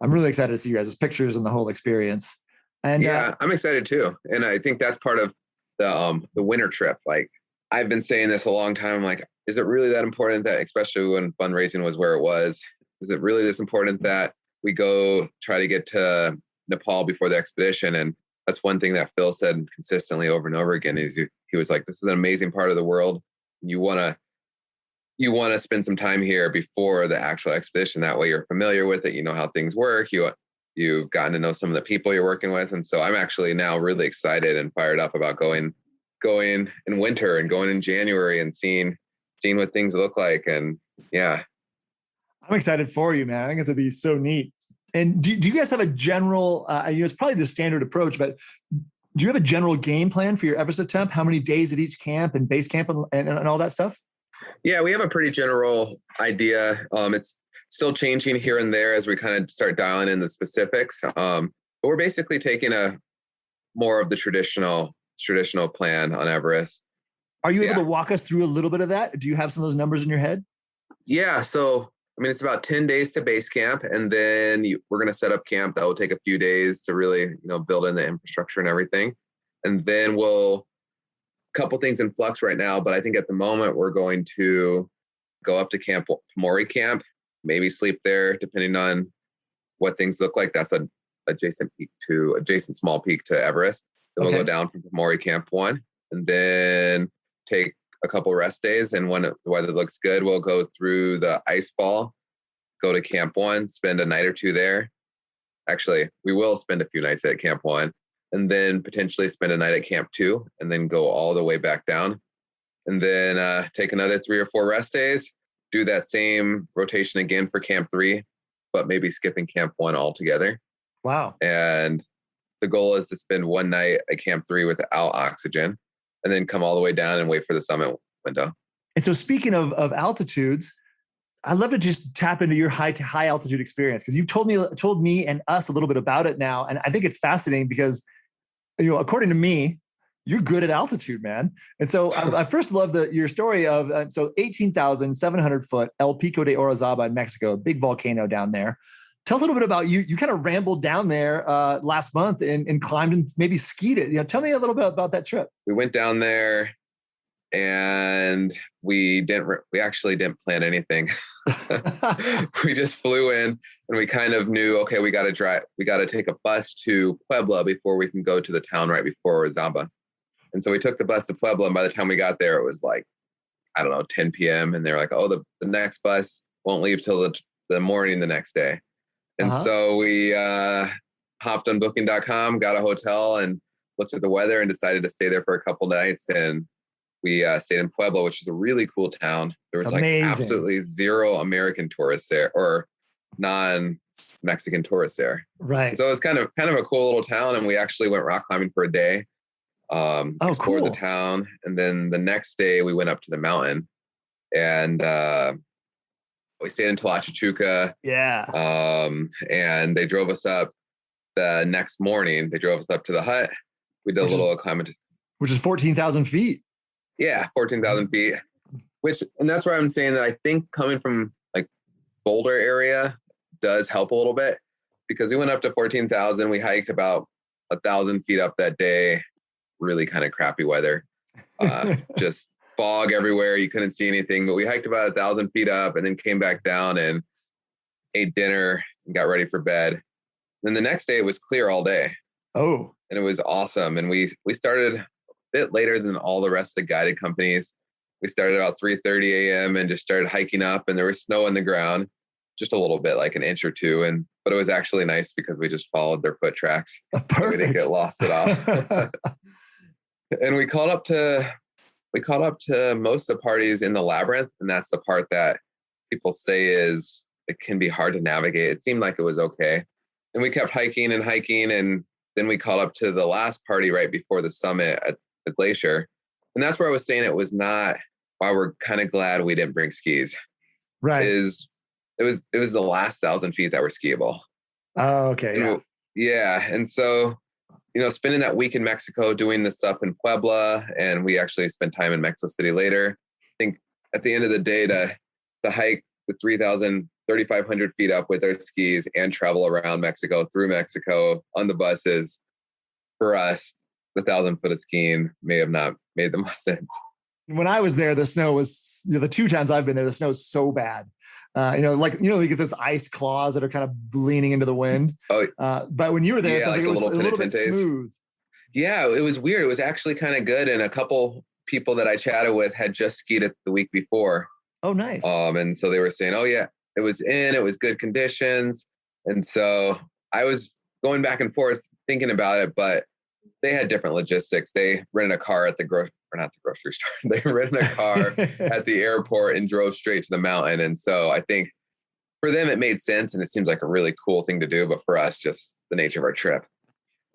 I'm really excited to see you guys' pictures and the whole experience. And yeah, I'm excited too. And I think that's part of the winter trip. Like, I've been saying this a long time. Like, is it really that important that, especially when fundraising was where it was, is it really this important that we go try to get to Nepal before the expedition? And that's one thing that Phil said consistently over and over again is he was like, this is an amazing part of the world. You want to spend some time here before the actual expedition. That way you're familiar with it. You know how things work. You've gotten to know some of the people you're working with. And so I'm actually now really excited and fired up about going in winter and going in January and seeing what things look like. And yeah. I'm excited for you, man. I think it's going to be so neat. And do you guys have a general, it's probably the standard approach, but do you have a general game plan for your Everest attempt? How many days at each camp and base camp and all that stuff? Yeah, we have a pretty general idea. It's still changing here and there as we kind of start dialing in the specifics. But we're basically taking more of the traditional plan on Everest. Are you able to walk us through a little bit of that? Do you have some of those numbers in your head? Yeah. So, I mean, it's about 10 days to base camp, and then we're going to set up camp. That will take a few days to really, build in the infrastructure and everything. And then couple things in flux right now, but I think at the moment we're going to go up to Pamori camp, maybe sleep there, depending on what things look like. That's an adjacent small peak to Everest. Then we'll go down from Pamori Camp 1 and then take a couple rest days. And when the weather looks good, we'll go through the ice fall, go to Camp 1, spend a night or two there. Actually, we will spend a few nights at Camp 1 and then potentially spend a night at Camp 2 and then go all the way back down. And then take another 3 or 4 rest days, do that same rotation again for Camp 3, but maybe skipping Camp 1 altogether. Wow. And the goal is to spend one night at Camp 3 without oxygen and then come all the way down and wait for the summit window. And so speaking of altitudes, I'd love to just tap into your high altitude experience, because you've told me and us a little bit about it now. And I think it's fascinating because, according to me, you're good at altitude, man. And so I first love your story of, 18,700 foot El Pico de Orizaba in Mexico, a big volcano down there. Tell us a little bit about you. You kind of rambled down there last month and climbed and maybe skied it. Tell me a little bit about that trip. We went down there and we actually didn't plan anything. We just flew in and we kind of knew, okay, we got to take a bus to Puebla before we can go to the town right before Orizaba. And so we took the bus to Puebla, and by the time we got there, it was like, 10 p.m. And they're like, oh, the next bus won't leave till the morning the next day. And so we hopped on booking.com, got a hotel and looked at the weather and decided to stay there for a couple nights. And we stayed in Puebla, which is a really cool town. There was absolutely zero American tourists there or non-Mexican tourists there. Right. So it was kind of a cool little town. And we actually went rock climbing for a day, explored the town. And then the next day we went up to the mountain and we stayed in Tlachuchuca. Yeah. And they drove us up the next morning. They drove us up to the hut. We did a little climate, which is 14,000 feet. Yeah, 14,000 feet. And that's why I'm saying that I think coming from like Boulder area does help a little bit, because we went up to 14,000. We hiked about 1,000 feet up that day. Really kind of crappy weather. Just fog everywhere. You couldn't see anything, but we hiked about 1,000 feet up and then came back down and ate dinner and got ready for bed. Then the next day it was clear all day. Oh, and it was awesome. And we started a bit later than all the rest of the guided companies. We started about 3:30 a.m. and just started hiking up, and there was snow on the ground, just a little bit, like an inch or two. But it was actually nice because we just followed their foot tracks. Perfect. So we didn't get lost at all. And we caught up to most of the parties in the labyrinth. And that's the part that people say it can be hard to navigate. It seemed like it was okay. And we kept hiking. And then we caught up to the last party right before the summit at the glacier. And that's where I was saying it was not why we're kind of glad we didn't bring skis. Right. It was the last 1,000 feet that were skiable. Oh, okay. Yeah. And so, spending that week in Mexico doing this up in Puebla, and we actually spent time in Mexico City later. I think at the end of the day to hike the 3,000 3,500 feet up with our skis and travel around Mexico, through Mexico on the buses. For us, the 1,000 foot of skiing may have not made the most sense. When I was there, the snow was, the 2 times I've been there, the snow is so bad. You get those ice claws that are kind of leaning into the wind. Oh, but when you were there, yeah, it was a little bit smooth. Yeah, it was weird. It was actually kind of good. And a couple people that I chatted with had just skied it the week before. Oh, nice. And so they were saying, oh yeah, it was good conditions. And so I was going back and forth thinking about it, but they had different logistics. They rented a car at not the grocery store. They rented a car at the airport and drove straight to the mountain. And so I think for them, it made sense. And it seems like a really cool thing to do. But for us, just the nature of our trip.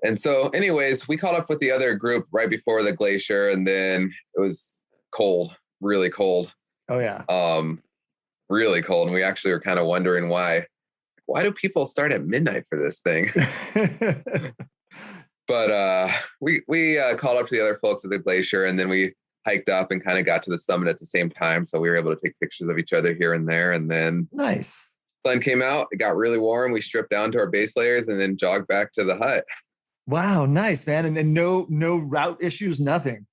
And so anyways, we caught up with the other group right before the glacier. And then it was cold, really cold. Oh, yeah. Really cold. And we actually were kind of wondering why do people start at midnight for this thing? But we called up to the other folks at the glacier, and then we hiked up and kind of got to the summit at the same time. So we were able to take pictures of each other here and there. And then nice. Sun came out, it got really warm. We stripped down to our base layers and then jogged back to the hut. Wow, nice, man. And no route issues, nothing.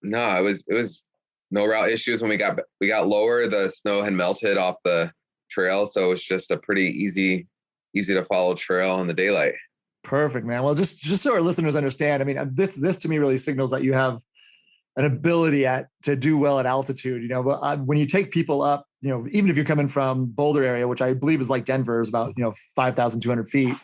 No, it was no route issues. When we got lower, the snow had melted off the trail. So it was just a pretty easy to follow trail in the daylight. Perfect, man. Well, just so our listeners understand, I mean, this to me really signals that you have an ability to do well at altitude. But when you take people up, even if you're coming from Boulder area, which I believe is like Denver, is about 5,200 feet,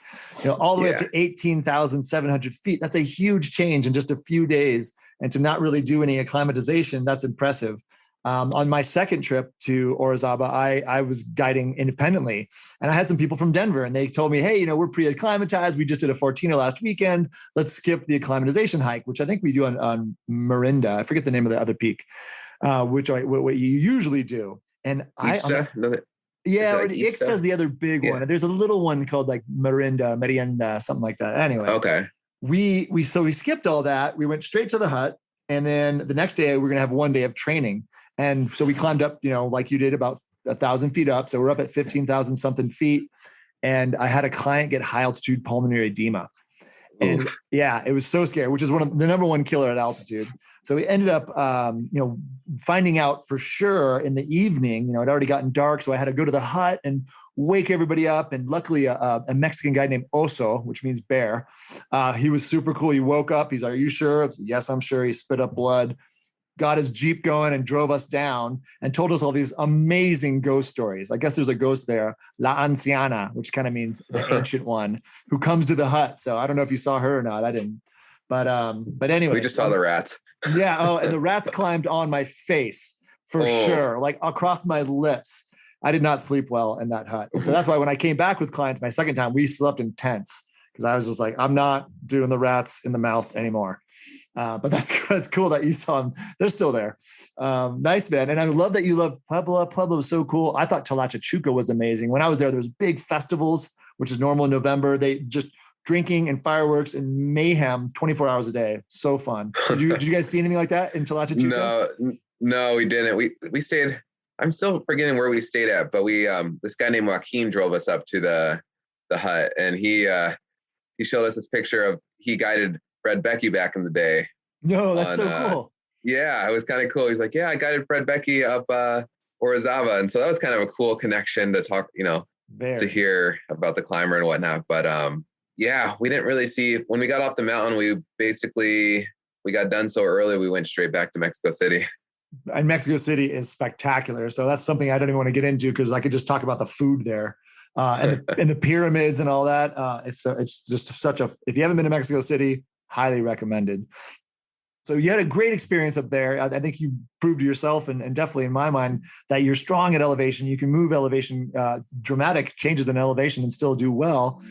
all the way up to 18,700 feet. That's a huge change in just a few days, and to not really do any acclimatization, that's impressive. On my second trip to Orizaba, I was guiding independently, and I had some people from Denver, and they told me, hey, we're pre-acclimatized. We just did a 14er last weekend. Let's skip the acclimatization hike, which I think we do on Marinda. I forget the name of the other peak, what you usually do. And Ixta does the other big one. And there's a little one called like Merienda, something like that. Anyway, okay. We skipped all that. We went straight to the hut, and then the next day we're gonna have 1 day of training. And so we climbed up, like you did, about 1,000 feet up. So we're up at 15,000 something feet. And I had a client get high altitude pulmonary edema. And yeah, it was so scary, which is one of the number one killer at altitude. So we ended up, finding out for sure in the evening. It already gotten dark. So I had to go to the hut and wake everybody up. And luckily a Mexican guy named Oso, which means bear, he was super cool. He woke up. He's like, "Are you sure?" I said, "Yes, I'm sure." He spit up blood, got his Jeep going, and drove us down and told us all these amazing ghost stories. I guess there's a ghost there, La Anciana, which kind of means the ancient one, who comes to the hut. So I don't know if you saw her or not. I didn't. But anyway. We just saw the rats. Yeah. Oh, and the rats climbed on my face for sure, like across my lips. I did not sleep well in that hut. And so that's why when I came back with clients my second time, we slept in tents, because I was just like, I'm not doing the rats in the mouth anymore. But that's cool that you saw them. They're still there. Nice, man. And I love that you love Puebla. Puebla was so cool. I thought Tlaxcala was amazing. When I was there was big festivals, which is normal in November. They just drinking and fireworks and mayhem 24 hours a day. So fun. Did you guys see anything like that in Tlaxcala? No, we didn't. We stayed. I'm still forgetting where we stayed at, but we this guy named Joaquin drove us up to the hut, and he showed us this picture of he guided Fred Becky back in the day. No, that's so cool. Yeah, it was kind of cool. He's like, yeah, I guided Fred Becky up Orizaba. And so that was kind of a cool connection to talk, to hear about the climber and whatnot. But yeah, we didn't really see, when we got off the mountain, we got done so early, we went straight back to Mexico City. And Mexico City is spectacular. So that's something I don't even want to get into, because I could just talk about the food there. And the pyramids and all that. It's just if you haven't been to Mexico City, highly recommended. So you had a great experience up there. I think you proved to yourself, and definitely in my mind, that you're strong at elevation. You can move elevation, dramatic changes in elevation, and still do well.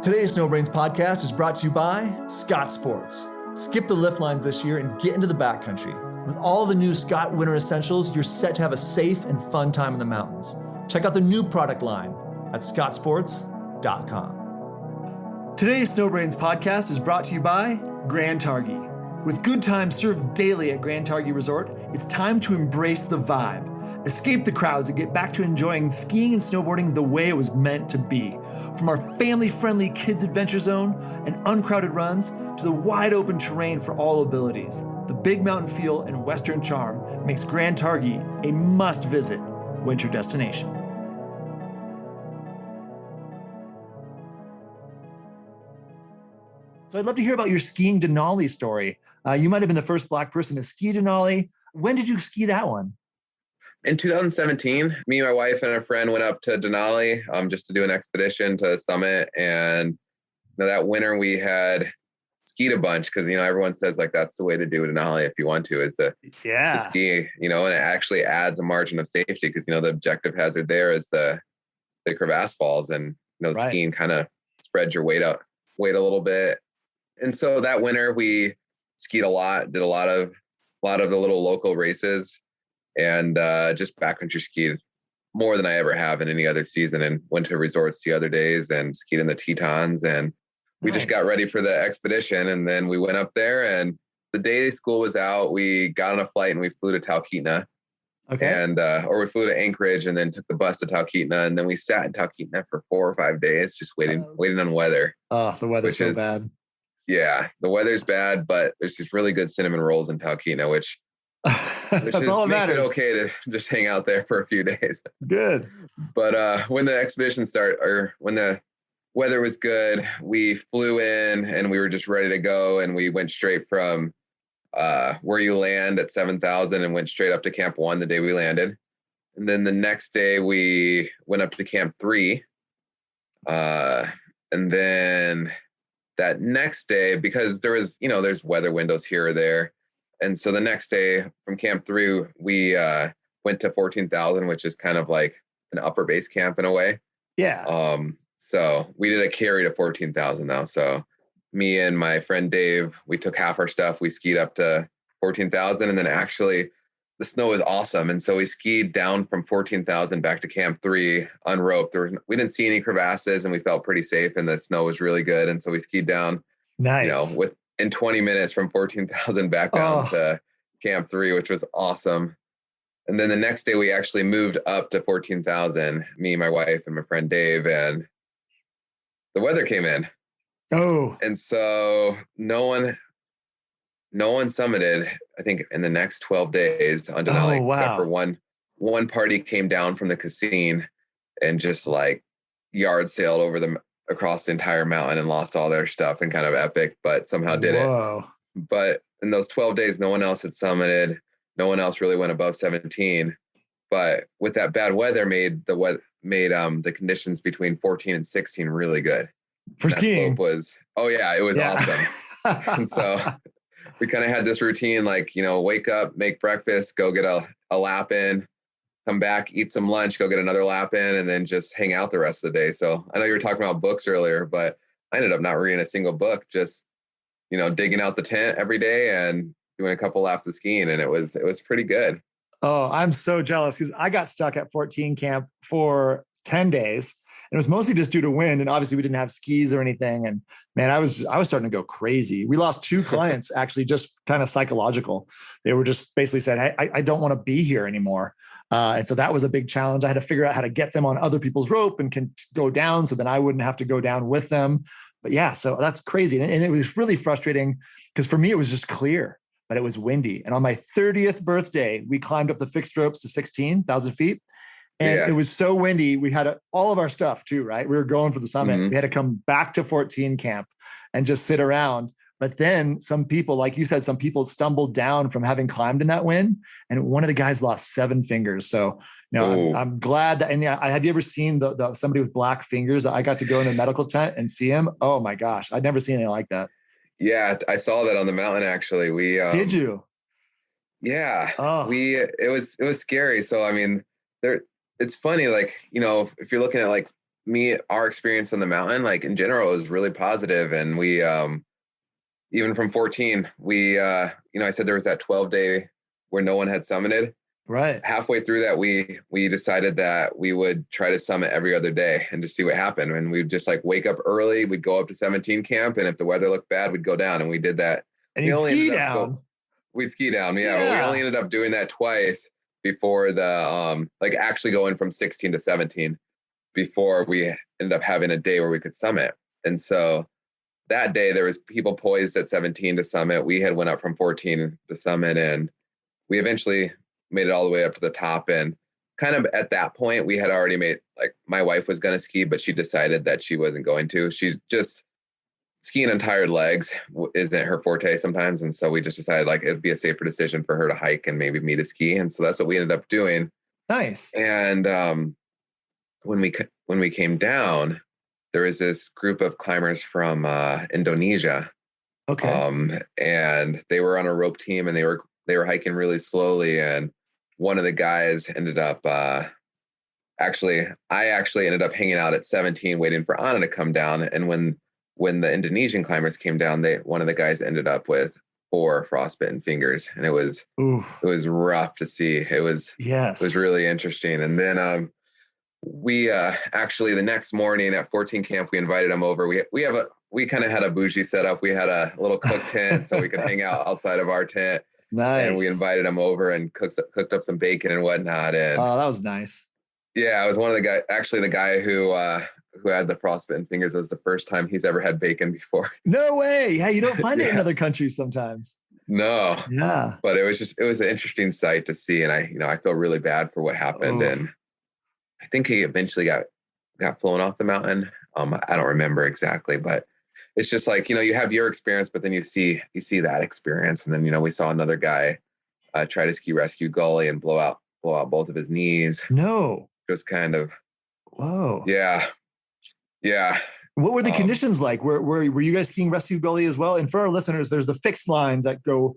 Today's Snowbrains podcast is brought to you by Scott Sports. Skip the lift lines this year and get into the backcountry. With all the new Scott winter essentials, you're set to have a safe and fun time in the mountains. Check out the new product line at scottsports.com. snowbrains.com. Today's Snowbrains podcast is brought to you by Grand Targhee. With good times served daily at Grand Targhee Resort, it's time to embrace the vibe. Escape the crowds and get back to enjoying skiing and snowboarding the way it was meant to be. From our family-friendly kids adventure zone and uncrowded runs to the wide open terrain for all abilities, the big mountain feel and western charm makes Grand Targhee a must-visit winter destination. So I'd love to hear about your skiing Denali story. You might have been the first Black person to ski Denali. When did you ski that one? In 2017, me, my wife, and a friend went up to Denali just to do an expedition to Summit. And that winter we had skied a bunch because, everyone says like that's the way to do Denali if you want to, is to ski, and it actually adds a margin of safety because, the objective hazard there is the crevasse falls and, the skiing kind of spreads your weight a little bit. And so that winter we skied a lot, did a lot of the little local races, and just backcountry skied more than I ever have in any other season, and went to resorts the other days and skied in the Tetons. And we just got ready for the expedition. And then we went up there, and the day school was out, we got on a flight and we flew to Talkeetna. Okay. And, or we flew to Anchorage and then took the bus to Talkeetna. And then we sat in Talkeetna for 4 or 5 days, just waiting on weather. Oh, the weather's so bad. Yeah, the weather's bad, but there's these really good cinnamon rolls in Talkeetna, which makes it okay to just hang out there for a few days. Good. But when the expedition started, or when the weather was good, we flew in and we were just ready to go. And we went straight from where you land at 7,000 and went straight up to Camp 1 the day we landed. And then the next day we went up to Camp 3. And then that next day, because there was, there's weather windows here or there. And so the next day from Camp 3, we went to 14,000, which is kind of like an upper base camp in a way. Yeah. So we did a carry to 14,000 now. So me and my friend Dave, we took half our stuff. We skied up to 14,000, and then actually the snow was awesome. And so we skied down from 14,000 back to Camp 3 unroped. We didn't see any crevasses, and we felt pretty safe, and the snow was really good. And so we skied down, in 20 minutes from 14,000 back down to Camp 3, which was awesome. And then the next day we actually moved up to 14,000, me, my wife, and my friend Dave, and the weather came in. Oh. And so no one summited, I think, in the next 12 days on Denali, except for one party came down from the Cassine and just like yard sailed across the entire mountain and lost all their stuff, and kind of epic, but somehow did it. But in those 12 days, no one else had summited. No one else really went above 17. But with that bad weather made the conditions between 14 and 16 really good. For skiing. Slope was, it was awesome. And so we kind of had this routine, like, wake up, make breakfast, go get a lap in, come back, eat some lunch, go get another lap in, and then just hang out the rest of the day. So I know you were talking about books earlier, but I ended up not reading a single book, just, digging out the tent every day and doing a couple laps of skiing. And it was pretty good. Oh, I'm so jealous because I got stuck at 14 camp for 10 days. It was mostly just due to wind, and obviously we didn't have skis or anything. And man, I was starting to go crazy. We lost 2 clients, actually, just kind of psychological. They were just basically said, "Hey, I don't want to be here anymore." And so that was a big challenge. I had to figure out how to get them on other people's rope and can go down, so then I wouldn't have to go down with them. But yeah, so that's crazy, and it was really frustrating because for me it was just clear, but it was windy. And on my 30th birthday, we climbed up the fixed ropes to 16,000 feet. And it was so windy. We had all of our stuff too, right? We were going for the summit. Mm-hmm. We had to come back to 14 camp and just sit around. But then some people, like you said, some people stumbled down from having climbed in that wind. And one of the guys lost 7 fingers. So, I'm glad that, and have you ever seen the somebody with black fingers? I got to go in a medical tent and see him. Oh my gosh. I'd never seen anything like that. Yeah. I saw that on the mountain, actually. Did you? Yeah. It was scary. So, I mean, it's funny, like, if you're looking at like our experience on the mountain, like in general, is really positive. And we, even from 14, we, I said there was that 12 day where no one had summited. Right. halfway through that, we decided that we would try to summit every other day and just see what happened. And we'd just like wake up early. We'd go up to 17 camp, and if the weather looked bad, we'd go down. And we did that. And you'd ski down. We'd ski down, yeah. But we only ended up doing that twice before the like actually going from 16 to 17 before we ended up having a day where we could summit. And so that day there was people poised at 17 to summit. We had went up from 14 to summit, and we eventually made it all the way up to the top. And kind of at that point, we had already made, like, my wife was going to ski, but she decided that she wasn't going to. She's just skiing on tired legs isn't her forte sometimes. And so we just decided like it'd be a safer decision for her to hike and maybe me to ski. And so that's what we ended up doing. Nice. And when we came down, there was this group of climbers from Indonesia. Okay. And they were on a rope team, and they were hiking really slowly. And one of the guys ended up I actually ended up hanging out at 17 waiting for Anna to come down. And when the Indonesian climbers came down, one of the guys ended up with 4 frostbitten fingers, and it was rough to see. It was really interesting. And then we actually the next morning at 14 camp, we invited him over. We kind of had a bougie setup. We had a little cook tent so we could hang out outside of our tent. Nice. And we invited him over and cooked up some bacon and whatnot. And that was nice. Yeah, I was one of the guys. Actually, the guy who had the frostbitten fingers, it was the first time he's ever had bacon before. No way. Yeah, you don't find it in other countries sometimes. No. Yeah. But it was an interesting sight to see, and I feel really bad for what happened. And I think he eventually got flown off the mountain. I don't remember exactly, but it's just like, you have your experience, but then you see that experience. And then, we saw another guy try to ski rescue gully and blow out both of his knees. No. Just kind of. Whoa. Yeah. Yeah. What were the conditions like? Were you guys skiing rescue gully as well? And for our listeners, there's the fixed lines that go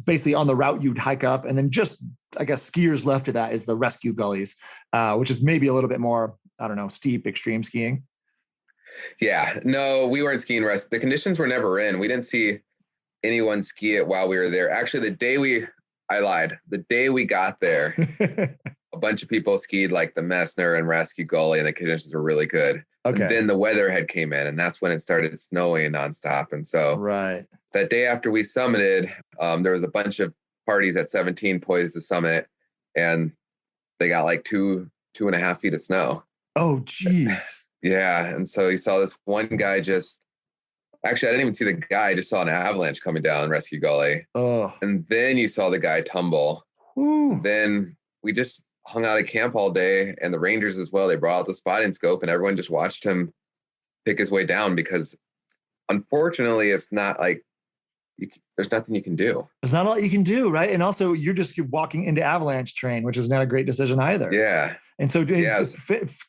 basically on the route you'd hike up. And then just, I guess, skiers left of that is the rescue gullies, which is maybe a little bit more, I don't know, steep, extreme skiing. Yeah, no, we weren't skiing the conditions were never in. We didn't see anyone ski it while we were there. Actually, I lied. The day we got there, a bunch of people skied like the Messner and Rescue Gully, and the conditions were really good. Okay. And then the weather had came in, and that's when it started snowing nonstop. And so that day after we summited, there was a bunch of parties at 17 poised to summit, and they got like 2.5 feet of snow. Oh, geez. Yeah. And so you saw this one guy I didn't even see the guy. I just saw an avalanche coming down Rescue Gully. Oh. And then you saw the guy tumble. Ooh. Then we just hung out at camp all day, and the rangers as well. They brought out the spotting scope, and everyone just watched him pick his way down, because unfortunately it's not like there's nothing you can do. There's not a lot you can do, right? And also you're just walking into avalanche terrain, which is not a great decision either. Yeah. And so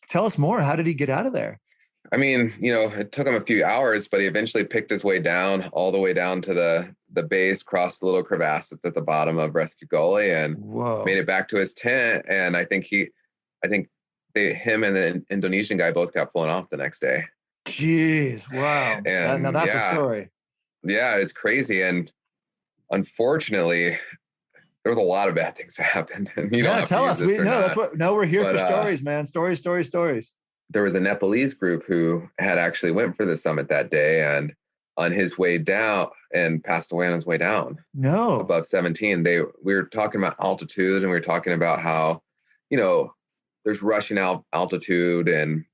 tell us more. How did he get out of there? I mean, it took him a few hours, but he eventually picked his way down all the way down to the base, crossed the little crevasse that's at the bottom of Rescue Gully, and made it back to his tent. And I think him and the Indonesian guy both got flown off the next day. Jeez. Wow. And now that's a story. Yeah, it's crazy. And unfortunately, there was a lot of bad things that happened. And tell us. We're here for stories, man. Stories. There was a Nepalese group who had actually went for the summit that day, and on his way down, and passed away on his way down. No. Above 17. We were talking about altitude, and we were talking about how, there's rushing altitude, and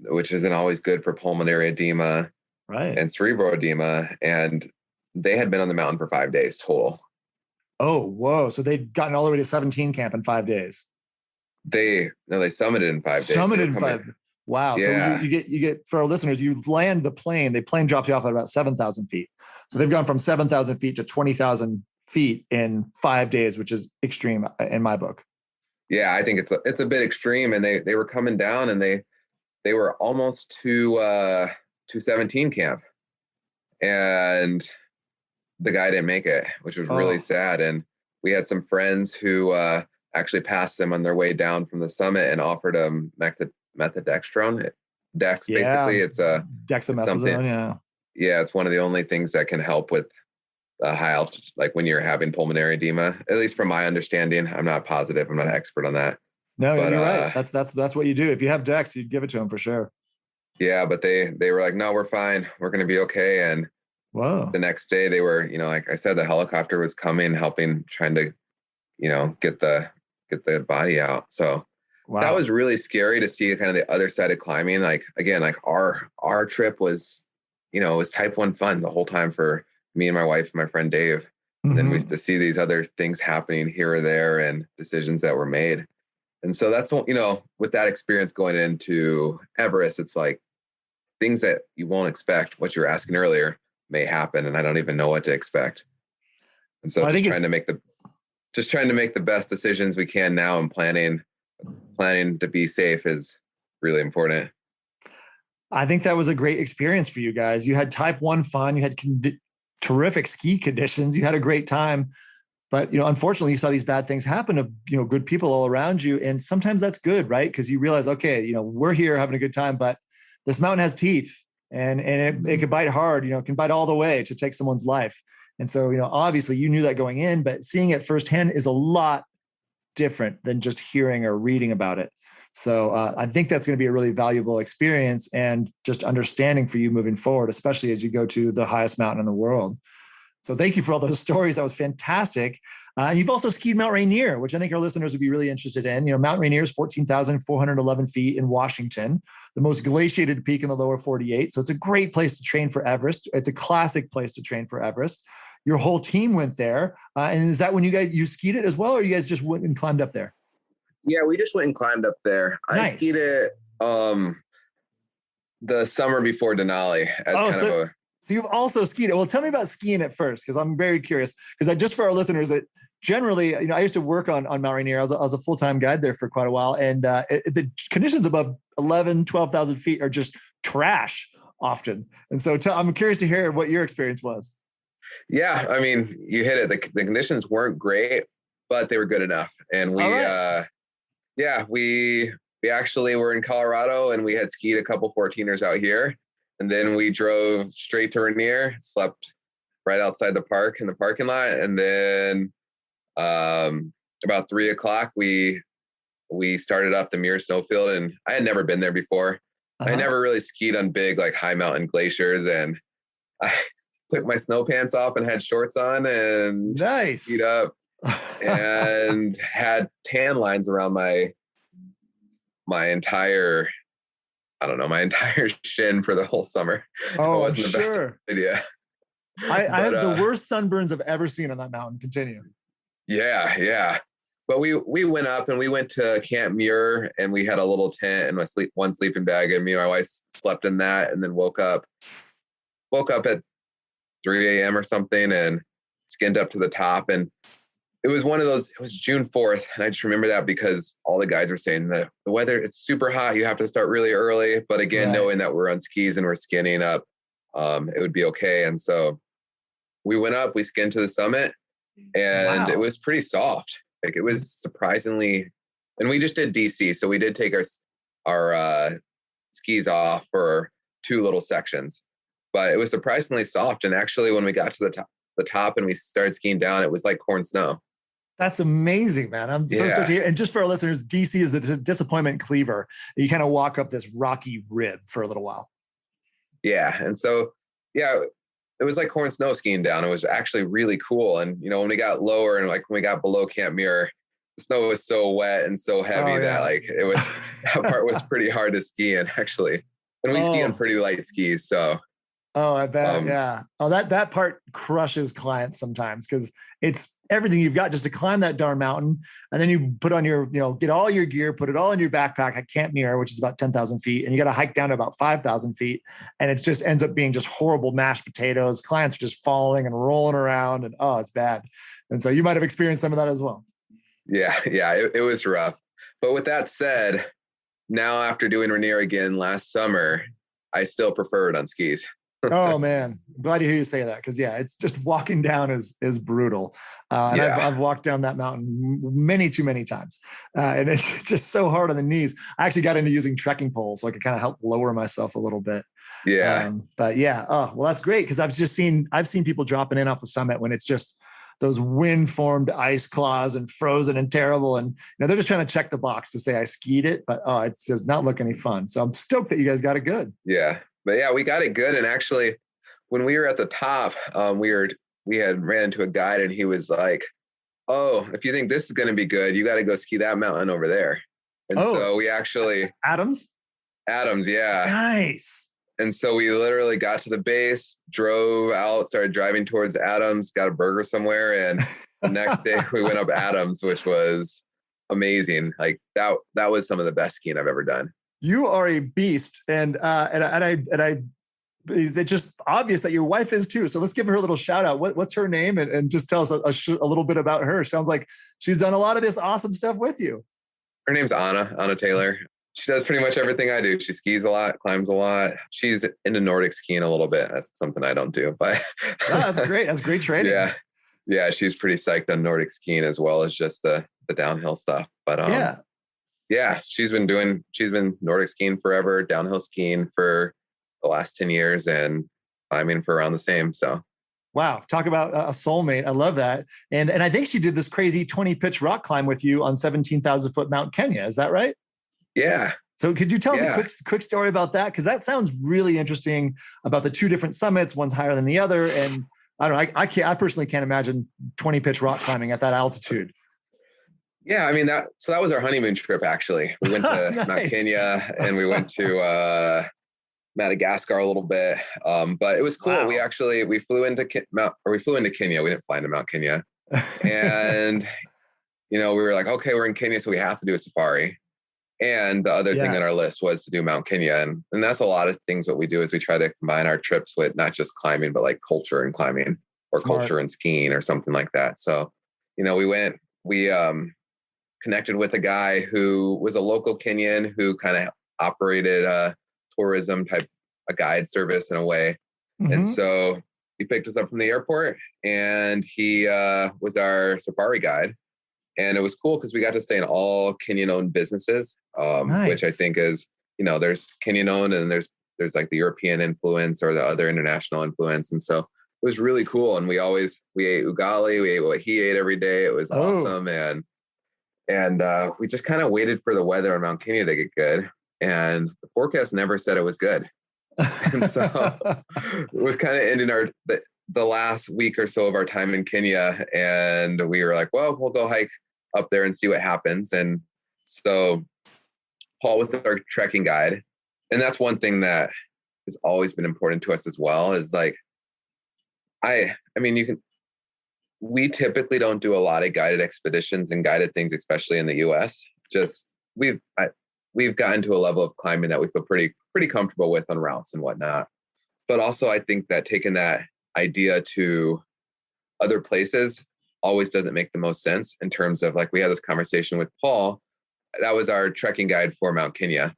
which isn't always good for pulmonary edema. Right. And cerebral edema. And they had been on the mountain for 5 days total. Oh, whoa. So they'd gotten all the way to 17 camp in 5 days. They summited in 5 days. Summited in 5. Wow. Yeah. So you get, for our listeners, you land the plane drops you off at about 7,000 feet. So they've gone from 7,000 feet to 20,000 feet in 5 days, which is extreme in my book. Yeah, I think it's a bit extreme. And they were coming down, and they were almost to 17 camp, and the guy didn't make it, which was really sad. And we had some friends who actually passed them on their way down from the summit and offered them methodextrone. Basically, it's a dexamethasone. Yeah, it's one of the only things that can help with high altitude, like when you're having pulmonary edema, at least from my understanding. I'm not positive. I'm not an expert on that. No, but, you're right. That's what you do. If you have Dex, you'd give it to them for sure. Yeah, but they were like, no, we're fine. We're going to be okay. And whoa, the next day they were, like I said, the helicopter was coming, helping, trying to, get the body out. So that was really scary to see kind of the other side of climbing. Like, again, like our trip was, it was type 1 fun the whole time for me and my wife and my friend Dave. And then we used to see these other things happening here or there and decisions that were made. And so that's, with that experience going into Everest, it's like things that you won't expect, what you were asking earlier, may happen. And I don't even know what to expect. And so just trying to make the best decisions we can now, and planning to be safe is really important. I think that was a great experience for you guys. You had type 1 fun. You had terrific ski conditions. You had a great time. But, unfortunately, you saw these bad things happen to, good people all around you. And sometimes that's good, right? Because you realize, okay, we're here having a good time, but this mountain has teeth and it can bite hard, it can bite all the way to take someone's life. And so, obviously you knew that going in, but seeing it firsthand is a lot different than just hearing or reading about it. So I think that's going to be a really valuable experience and just understanding for you moving forward, especially as you go to the highest mountain in the world. So thank you for all those stories. That was fantastic. And you've also skied Mount Rainier, which I think our listeners would be really interested in. Mount Rainier is 14,411 feet in Washington, the most glaciated peak in the lower 48. So it's a great place to train for Everest. It's a classic place to train for Everest. Your whole team went there. And is that when you skied it as well, or you guys just went and climbed up there? Yeah, we just went and climbed up there. Nice. I skied it the summer before Denali So you've also skied it. Well, tell me about skiing it first, because I'm very curious. Because just for our listeners, that generally, I used to work on Mount Rainier. I was a full-time guide there for quite a while. And the conditions above 11, 12,000 feet are just trash often. And so I'm curious to hear what your experience was. Yeah, I mean, you hit it. The conditions weren't great, but they were good enough. And we actually were in Colorado, and we had skied a couple 14ers out here. And then we drove straight to Rainier, slept right outside the park in the parking lot. And then about 3:00, we started up the Muir Snowfield, and I had never been there before. I never really skied on big, like high mountain glaciers. And I took my snow pants off and had shorts on and skied up and had tan lines around my entire shin for the whole summer. Oh, it wasn't the best idea. I have the worst sunburns I've ever seen on that mountain. Continue. Yeah. But we went up and we went to Camp Muir, and we had a little tent and one sleeping bag, and me and my wife slept in that, and then woke up at 3 a.m. or something and skinned up to the top. And it was one of those, it was June 4th. And I just remember that because all the guides were saying that the weather, it's super hot. You have to start really early. But again, knowing that we're on skis and we're skinning up, it would be okay. And so we went up, we skinned to the summit, and it was pretty soft. Like, it was surprisingly, and we just did DC. So we did take our skis off for 2 little sections, but it was surprisingly soft. And actually, when we got to the top and we started skiing down, it was like corn snow. That's amazing, man. I'm so stoked to hear. And just for our listeners, DC is the disappointment cleaver. You kind of walk up this rocky rib for a little while. Yeah. And so, it was like corn snow skiing down. It was actually really cool. And, when we got lower and like when we got below Camp Muir, the snow was so wet and so heavy that like it was, that part was pretty hard to ski in actually. And we ski on pretty light skis. So. Oh, I bet. Yeah. Oh, that part crushes clients sometimes, because it's everything you've got just to climb that darn mountain. And then you put on your, get all your gear, put it all in your backpack at Camp Muir, which is about 10,000 feet. And you got to hike down to about 5,000 feet. And it just ends up being just horrible mashed potatoes. Clients are just falling and rolling around, and it's bad. And so you might've experienced some of that as well. Yeah. It was rough. But with that said, now after doing Rainier again last summer, I still prefer it on skis. Oh man, I'm glad to hear you say that. Cause yeah, it's just walking down is brutal. And Yeah. I've walked down that mountain too many times. And it's just so hard on the knees. I actually got into using trekking poles so I could kind of help lower myself a little bit. Yeah. But yeah, oh, well, that's great. Cause I've seen people dropping in off the summit when it's just those wind formed ice claws and frozen and terrible. And they're just trying to check the box to say I skied it, but it's just not look any fun. So I'm stoked that you guys got it good. Yeah. But yeah, we got it good. And actually when we were at the top, we had ran into a guide and he was like, oh, if you think this is going to be good, you got to go ski that mountain over there. And so we actually Adams. Yeah. Nice. And so we literally got to the base, drove out, started driving towards Adams, got a burger somewhere. And the next day we went up Adams, which was amazing. Like that was some of the best skiing I've ever done. You are a beast. And it's just obvious that your wife is too. So let's give her a little shout out. What's her name? And just tell us a little bit about her. Sounds like she's done a lot of this awesome stuff with you. Her name's Anna Taylor. She does pretty much everything I do. She skis a lot, climbs a lot. She's into Nordic skiing a little bit. That's something I don't do, but that's great. That's great training. Yeah. She's pretty psyched on Nordic skiing as well as just the downhill stuff. But she's been Nordic skiing forever, downhill skiing for the last 10 years and climbing for around the same. So, wow. Talk about a soulmate. I love that. And I think she did this crazy 20 pitch rock climb with you on 17,000 foot Mount Kenya. Is that right? Yeah. So could you tell us a quick story about that? Cause that sounds really interesting about the two different summits. One's higher than the other. And I don't know. I personally can't imagine 20 pitch rock climbing at that altitude. Yeah, I mean that was our honeymoon trip. Actually, we went to nice. Mount Kenya and we went to Madagascar a little bit, but it was cool. Wow. We flew into Kenya. We didn't fly into Mount Kenya, and we were like, okay, we're in Kenya, so we have to do a safari. And the other thing on our list was to do Mount Kenya, and that's a lot of things. What we do is we try to combine our trips with not just climbing, but like culture and climbing, or Smart. Culture and skiing, or something like that. So, we connected with a guy who was a local Kenyan who kind of operated a tourism type, a guide service in a way. Mm-hmm. And so he picked us up from the airport and he was our safari guide. And it was cool because we got to stay in all Kenyan owned businesses, nice. Which I think is, there's Kenyan owned and there's like the European influence or the other international influence. And so it was really cool. And we ate ugali, we ate what he ate every day. It was awesome. And we just kind of waited for the weather on Mount Kenya to get good. And the forecast never said it was good. And so it was kind of ending the last week or so of our time in Kenya. And we were like, well, we'll go hike up there and see what happens. And so Paul was our trekking guide. And that's one thing that has always been important to us as well, is like, we typically don't do a lot of guided expeditions and guided things, especially in the US. Just we've gotten to a level of climbing that we feel pretty comfortable with on routes and whatnot. But also I think that taking that idea to other places always doesn't make the most sense in terms of, like, we had this conversation with Paul. That was our trekking guide for Mount Kenya.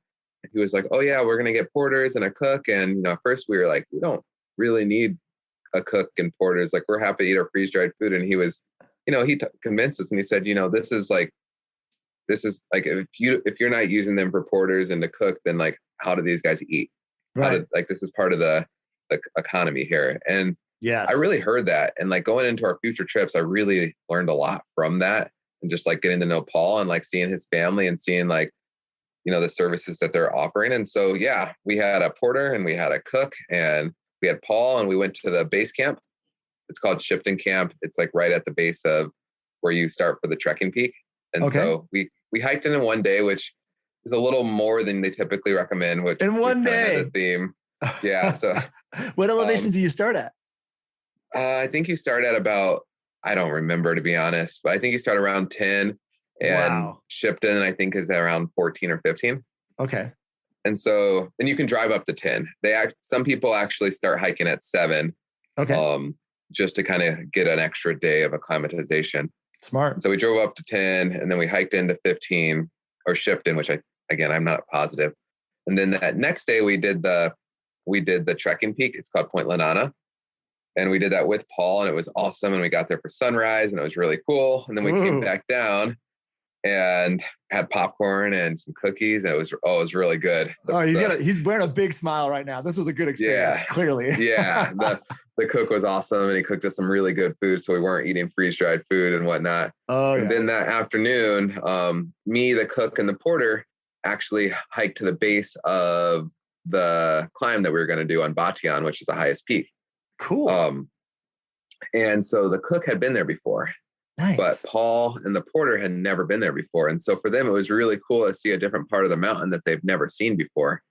He was like, oh yeah, we're going to get porters and a cook. And, at first we were like, we don't really need a cook and porters. Like, we're happy to eat our freeze-dried food. And he was, he convinced us and he said, this is like, if you're not using them for porters and to cook, then like, how do these guys eat? Right. This is part of the economy here. And yes, I really heard that. And like going into our future trips, I really learned a lot from that, and just like getting to know Paul and like seeing his family and seeing like, the services that they're offering. And so, yeah, we had a porter and we had a cook and we had Paul, and we went to the base camp. It's called Shipton Camp. It's like right at the base of where you start for the trekking peak. And so we hiked in one day, which is a little more than they typically recommend, which in one day, the theme. Yeah. So what elevation do you start at? I think you start at about, I don't remember, to be honest, but I think you start around 10, and Shipton, I think, is around 14 or 15. Okay. And so, and you can drive up to 10. Some people actually start hiking at 7. Okay. Just to kind of get an extra day of acclimatization. Smart. So we drove up to 10, and then we hiked into 15, or Shipton, which I'm not positive. And then that next day we did the we did the trekking peak. It's called Point Lanana. And we did that with Paul, and it was awesome. And we got there for sunrise, and it was really cool. And then we came back down and had popcorn and some cookies. And it was really good. He's wearing a big smile right now. This was a good experience, clearly. Yeah. The cook was awesome, and he cooked us some really good food. So we weren't eating freeze-dried food and whatnot. And then that afternoon, me, the cook, and the porter actually hiked to the base of the climb that we were going to do on Batian, which is the highest peak. Cool. And so the cook had been there before. Nice. But Paul and the porter had never been there before. And so for them, it was really cool to see a different part of the mountain that they've never seen before.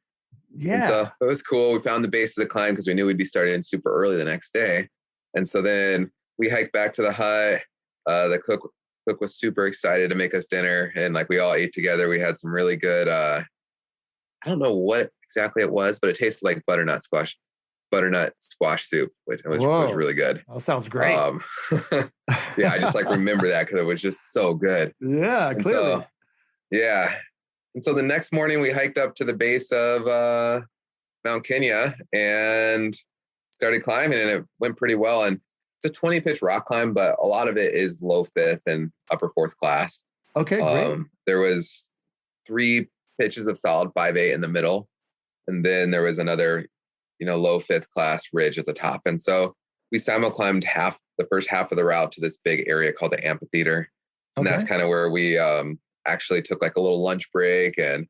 Yeah. And so it was cool. We found the base of the climb because we knew we'd be starting super early the next day. And so then we hiked back to the hut. The cook was super excited to make us dinner. And like we all ate together. We had some really good, I don't know what exactly it was, but it tasted like butternut squash soup, which was really good. That sounds great. Yeah, I just like remember that because it was just so good. Yeah, clearly. And so the next morning we hiked up to the base of Mount Kenya and started climbing, and it went pretty well. And it's a 20-pitch rock climb, but a lot of it is low fifth and upper fourth class. Okay, great. There was 3 pitches of solid 5/8 in the middle, and then there was another low fifth class ridge at the top. And so we climbed the first half of the route to this big area called the amphitheater. And that's kind of where we actually took like a little lunch break, and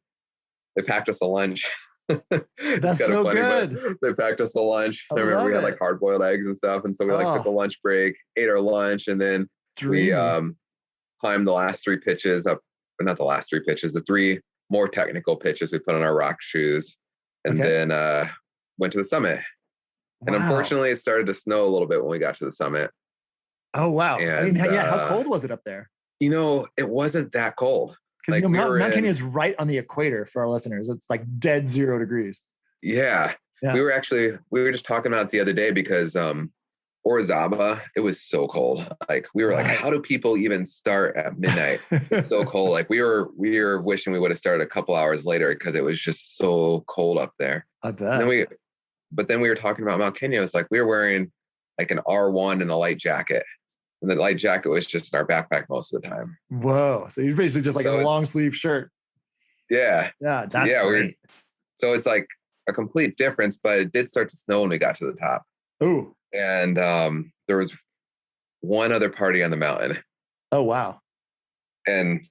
they packed us a lunch. That's so funny, good. They packed us a lunch. I remember we had like hard boiled eggs and stuff. And so we took a lunch break, ate our lunch, and then we climbed the last 3 pitches up, but not the last 3 pitches, the 3 more technical pitches we put on our rock shoes, and then went to the summit. And unfortunately it started to snow a little bit when we got to the summit. Oh, wow. And, how cold was it up there? It wasn't that cold. Because Mount Kenya is right on the equator for our listeners. It's like dead 0 degrees. Yeah. We were just talking about it the other day because Orizaba, it was so cold. Like we were like, how do people even start at midnight? It's so cold. Like we were wishing we would have started a couple hours later because it was just so cold up there. I bet. But then we were talking about Mount Kenya. It's like we were wearing like an R1 and a light jacket. And the light jacket was just in our backpack most of the time. Whoa. So you're basically just like a long sleeve shirt. Yeah. Yeah. That's great. So it's like a complete difference, but it did start to snow when we got to the top. Ooh. And there was one other party on the mountain. Oh, wow. And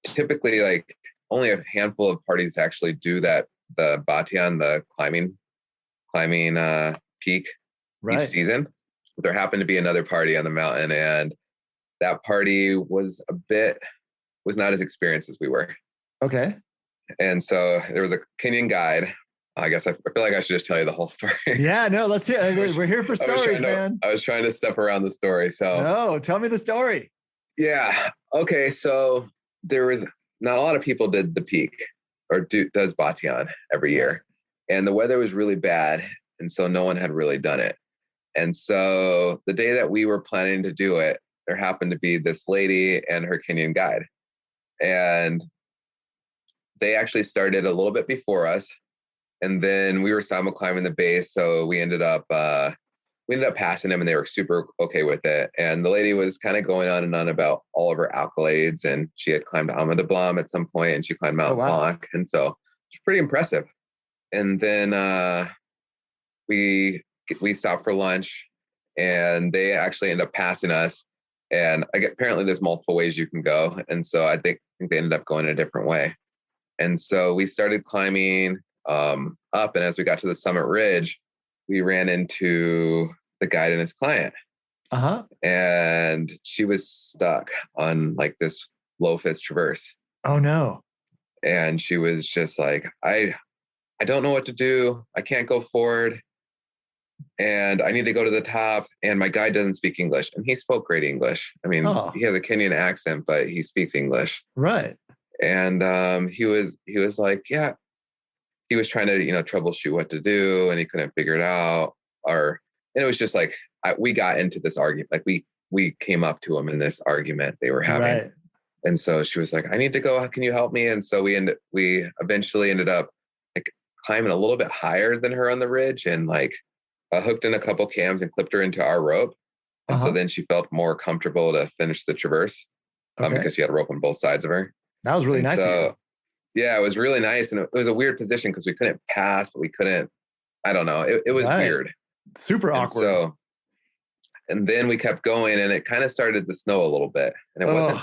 typically like only a handful of parties actually do that, the Batian, the climbing peak each season. But there happened to be another party on the mountain, and that party was not as experienced as we were. Okay. And so there was a Kenyan guide. I guess I feel like I should just tell you the whole story. Yeah, no, let's hear it. We're here for stories, man. I was trying to step around the story. So no, tell me the story. Yeah. Okay. So there was not a lot of people did the peak or does Batian every year. And the weather was really bad. And so no one had really done it. And so the day that we were planning to do it, there happened to be this lady and her Kenyan guide. And they actually started a little bit before us. And then we were climbing the base. So we ended up passing them, and they were super okay with it. And the lady was kind of going on and on about all of her accolades. And she had climbed Ama de Blanc at some point, and she climbed Mount Blanc. And so it's pretty impressive. And then we stopped for lunch, and they actually ended up passing us. And apparently there's multiple ways you can go. And so I think they ended up going a different way. And so we started climbing up. And as we got to the summit ridge, we ran into the guide and his client. And she was stuck on like this low fifth traverse. Oh no. And she was just like, I don't know what to do. I can't go forward. And I need to go to the top. And my guide doesn't speak English. And he spoke great English. I mean, he has a Kenyan accent, but he speaks English. Right. And he was like, yeah. He was trying to, troubleshoot what to do, and he couldn't figure it out. And it was just like, we got into this argument. Like we came up to him in this argument they were having. Right. And so she was like, I need to go. Can you help me? And so we eventually ended up like climbing a little bit higher than her on the ridge, and like hooked in a couple cams and clipped her into our rope. And so then she felt more comfortable to finish the traverse because she had a rope on both sides of her. That was really nice. So, yeah, it was really nice. And it was a weird position because we couldn't pass, but we couldn't, I don't know. It was weird. Super awkward. And then we kept going, and it kind of started to snow a little bit. And it wasn't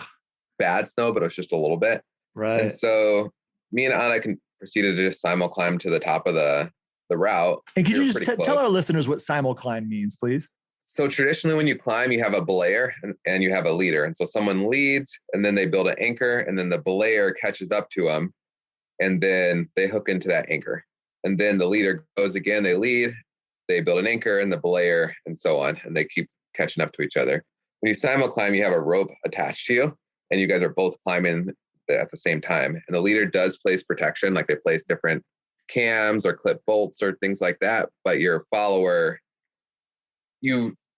bad snow, but it was just a little bit. Right. And so me and Anna proceeded to just simul climb to the top of the route. And could you just tell our listeners what simul climb means, please? So traditionally when you climb, you have a belayer and you have a leader. And so someone leads, and then they build an anchor, and then the belayer catches up to them, and then they hook into that anchor. And then the leader goes again, they lead, they build an anchor and the belayer, and so on. And they keep catching up to each other. When you simul climb, you have a rope attached to you, and you guys are both climbing at the same time. And the leader does place protection, like they place different cams or clip bolts or things like that. But your follower,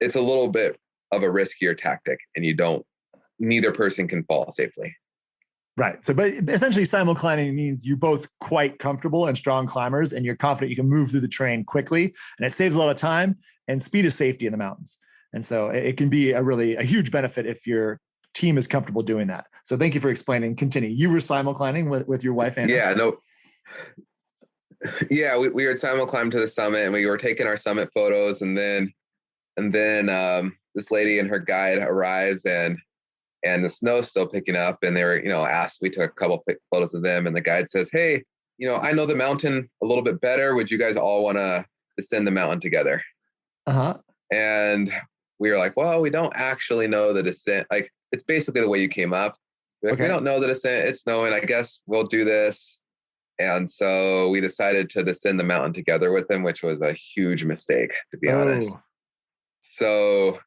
it's a little bit of a riskier tactic, and neither person can fall safely. Right. So, but essentially simul climbing means you're both quite comfortable and strong climbers, and you're confident you can move through the terrain quickly, and it saves a lot of time, and speed is safety in the mountains. And so it can be a huge benefit if your team is comfortable doing that. So thank you for explaining. Continue. You were simul climbing with your wife, Anna? Yeah, no. Yeah, we would simul climb to the summit, and we were taking our summit photos, and then this lady and her guide arrives, and the snow's still picking up, and they were, asked, we took a couple photos of them, and the guide says, hey, I know the mountain a little bit better. Would you guys all want to descend the mountain together? And we were like, well, we don't actually know the descent. Like, it's basically the way you came up. Like, we don't know the descent. It's snowing. I guess we'll do this. And so we decided to descend the mountain together with them, which was a huge mistake, to be honest. So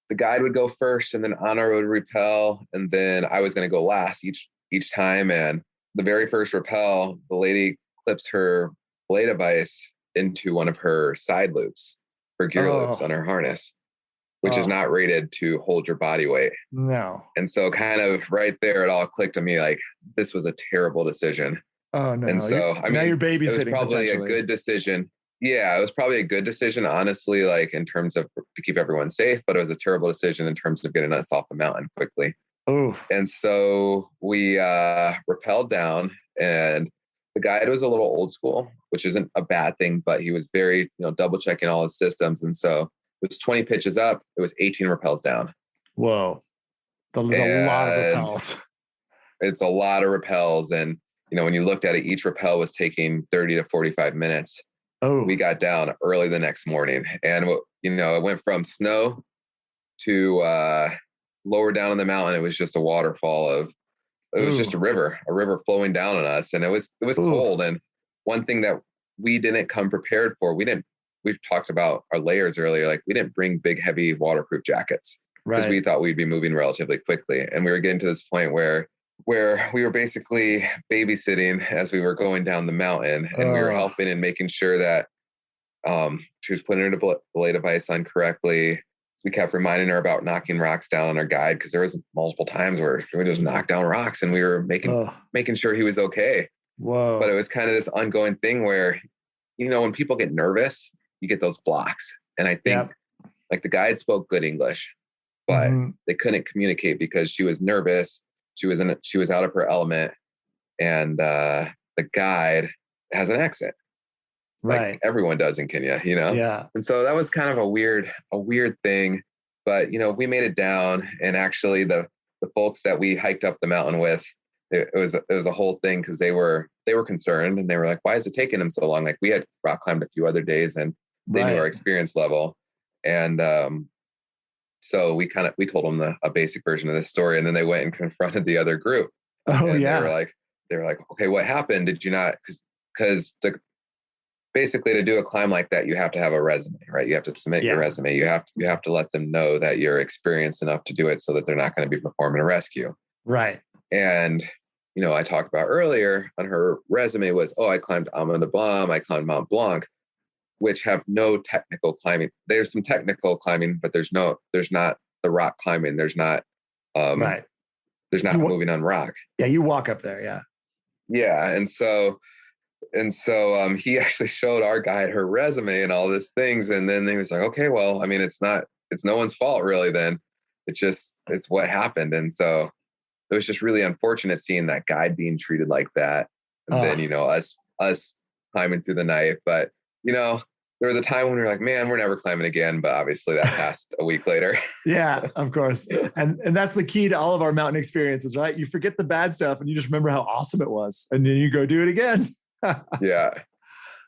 the guide would go first, and then Anna would rappel, and then I was going to go last each time. And the very first rappel, the lady clips her belay device into one of her side loops, her gear loops on her harness, which is not rated to hold your body weight. No. And so kind of right there, it all clicked to me like, this was a terrible decision. Oh, no. And so, now you're babysitting. It was probably a good decision. Yeah, it was probably a good decision, honestly, like in terms of to keep everyone safe, but it was a terrible decision in terms of getting us off the mountain quickly. And so we rappelled down, and the guide was a little old school, which isn't a bad thing, but he was very, double checking all his systems. And so it was 20 pitches up. It was 18 rappels down. Whoa. That was a lot of rappels. It's a lot of rappels. And, when you looked at it, each rappel was taking 30 to 45 minutes. We got down early the next morning, and, it went from snow to lower down in the mountain. It was just a waterfall it was just a river flowing down on us. And it was cold. And one thing that we didn't come prepared for, we talked about our layers earlier. Like, we didn't bring big, heavy waterproof jackets because we thought we'd be moving relatively quickly. And we were getting to this point where we were basically babysitting as we were going down the mountain, and we were helping and making sure that she was putting her belay device on correctly. We kept reminding her about knocking rocks down on our guide, because there was multiple times where we just knocked down rocks, and we were making sure he was okay. Whoa. But it was kind of this ongoing thing where, when people get nervous, you get those blocks. And I think like the guide spoke good English, but they couldn't communicate because she was nervous. She was out of her element, and the guide has an accent, like everyone does in Kenya, Yeah. And so that was kind of a weird thing, but we made it down, and actually the folks that we hiked up the mountain with, it was a whole thing, because they were concerned, and they were like, why is it taking them so long? Like, we had rock climbed a few other days, and they knew our experience level, and so we told them a basic version of this story, and then they went and confronted the other group. They were like, okay, what happened? Did you not? Because basically, to do a climb like that, you have to have a resume, right? You have to submit your resume. You have to let them know that you're experienced enough to do it, so that they're not going to be performing a rescue. Right. And I talked about earlier on her resume was, I climbed Ama de Blanc, I climbed Mont Blanc, which have no technical climbing. There's some technical climbing, but there's not the rock climbing. There's not, there's not moving on rock. Yeah. You walk up there. Yeah. Yeah. And so And so he actually showed our guide her resume and all these things. And then he was like, okay, well, I mean, it's no one's fault really then. It's what happened. And so it was just really unfortunate seeing that guide being treated like that. And then, us climbing through the night. But, there was a time when we were like, man, we're never climbing again. But obviously that passed a week later. Yeah, of course. And that's the key to all of our mountain experiences, right? You forget the bad stuff and you just remember how awesome it was. And then you go do it again. Yeah.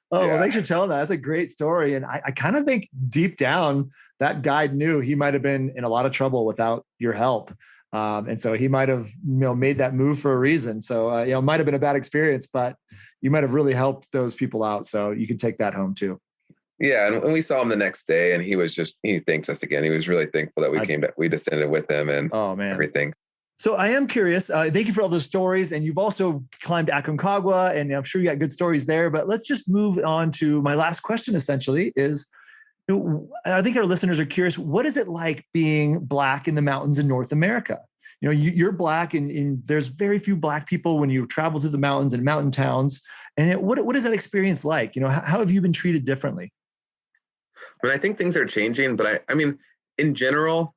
Well, thanks for telling that. That's a great story. And I kind of think deep down that guide knew he might have been in a lot of trouble without your help. And so he might have, made that move for a reason. So, it might have been a bad experience, but you might have really helped those people out. So you can take that home too. Yeah. And we saw him the next day and he thanked us again. He was really thankful that we descended with him and everything. So I am curious. Thank you for all those stories. And you've also climbed Aconcagua, and I'm sure you got good stories there. But let's just move on to my last question, essentially, is I think our listeners are curious. What is it like being Black in the mountains in North America? You're Black, and there's very few Black people when you travel through the mountains and mountain towns. And what is that experience like? How have you been treated differently? I mean, I think things are changing, but I mean, in general,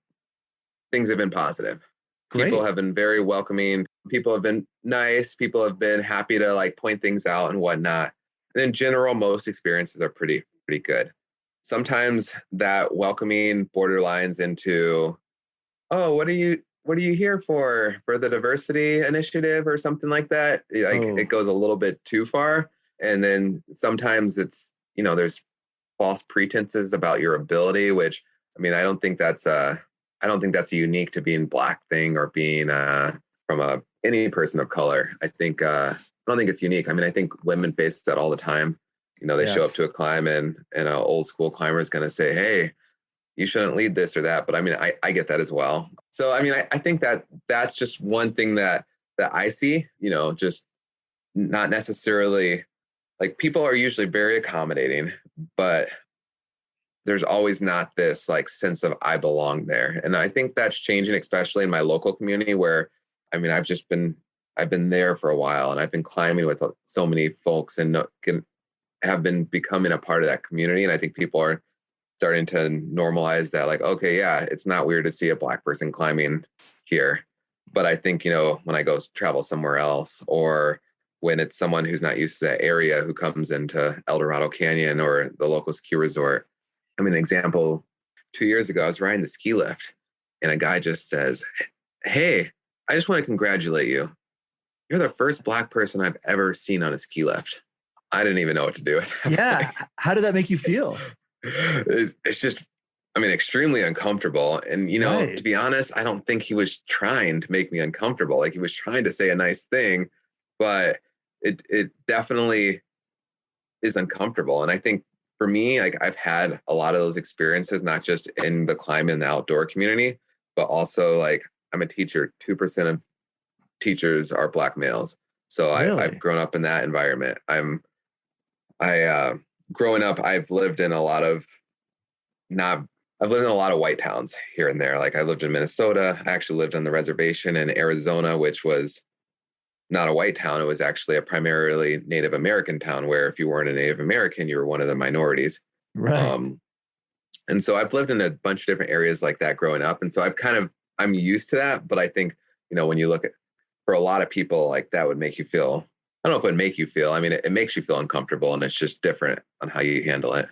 things have been positive. Great. People have been very welcoming. People have been nice. People have been happy to point things out and whatnot. And in general, most experiences are pretty good. Sometimes that welcoming borderlines into, oh, what are you here for the diversity initiative or something like that? It goes a little bit too far. And then sometimes it's, there's false pretenses about your ability, which, I mean, I don't think that's a unique to being Black thing or being from any person of color. I don't think it's unique. I mean, I think women face that all the time. They show up to a climb and an old school climber is going to say, hey, you shouldn't lead this or that. But I mean, I get that as well. So, I mean, I think that's just one thing that I see, just not necessarily, people are usually very accommodating, but there's always not this sense of I belong there. And I think that's changing, especially in my local community where, I mean, I've been there for a while and I've been climbing with so many folks and have been becoming a part of that community. And I think people are starting to normalize that, okay, yeah, it's not weird to see a Black person climbing here. But I think, when I go travel somewhere else, or when it's someone who's not used to that area who comes into El Dorado Canyon or the local ski resort. I mean, an example, 2 years ago, I was riding the ski lift and a guy just says, hey, I just want to congratulate you. You're the first Black person I've ever seen on a ski lift. I didn't even know what to do with that. Yeah. How did that make you feel? It's just, I mean, extremely uncomfortable. And, to be honest, I don't think he was trying to make me uncomfortable. He was trying to say a nice thing, but it definitely is uncomfortable. And I think for me, I've had a lot of those experiences, not just in the climb and the outdoor community, but also I'm a teacher. 2% of teachers are Black males. So really? I've grown up in that environment. Growing up, I've lived in a lot of white towns here and there. I lived in Minnesota. I actually lived on the reservation in Arizona, which was not a white town. It was actually a primarily Native American town where if you weren't a Native American, you were one of the minorities. Right. And so I've lived in a bunch of different areas like that growing up. And so I'm used to that. But I think, when you look at, for a lot of people, that would make you feel, I don't know if it would make you feel, I mean, it makes you feel uncomfortable, and it's just different on how you handle it.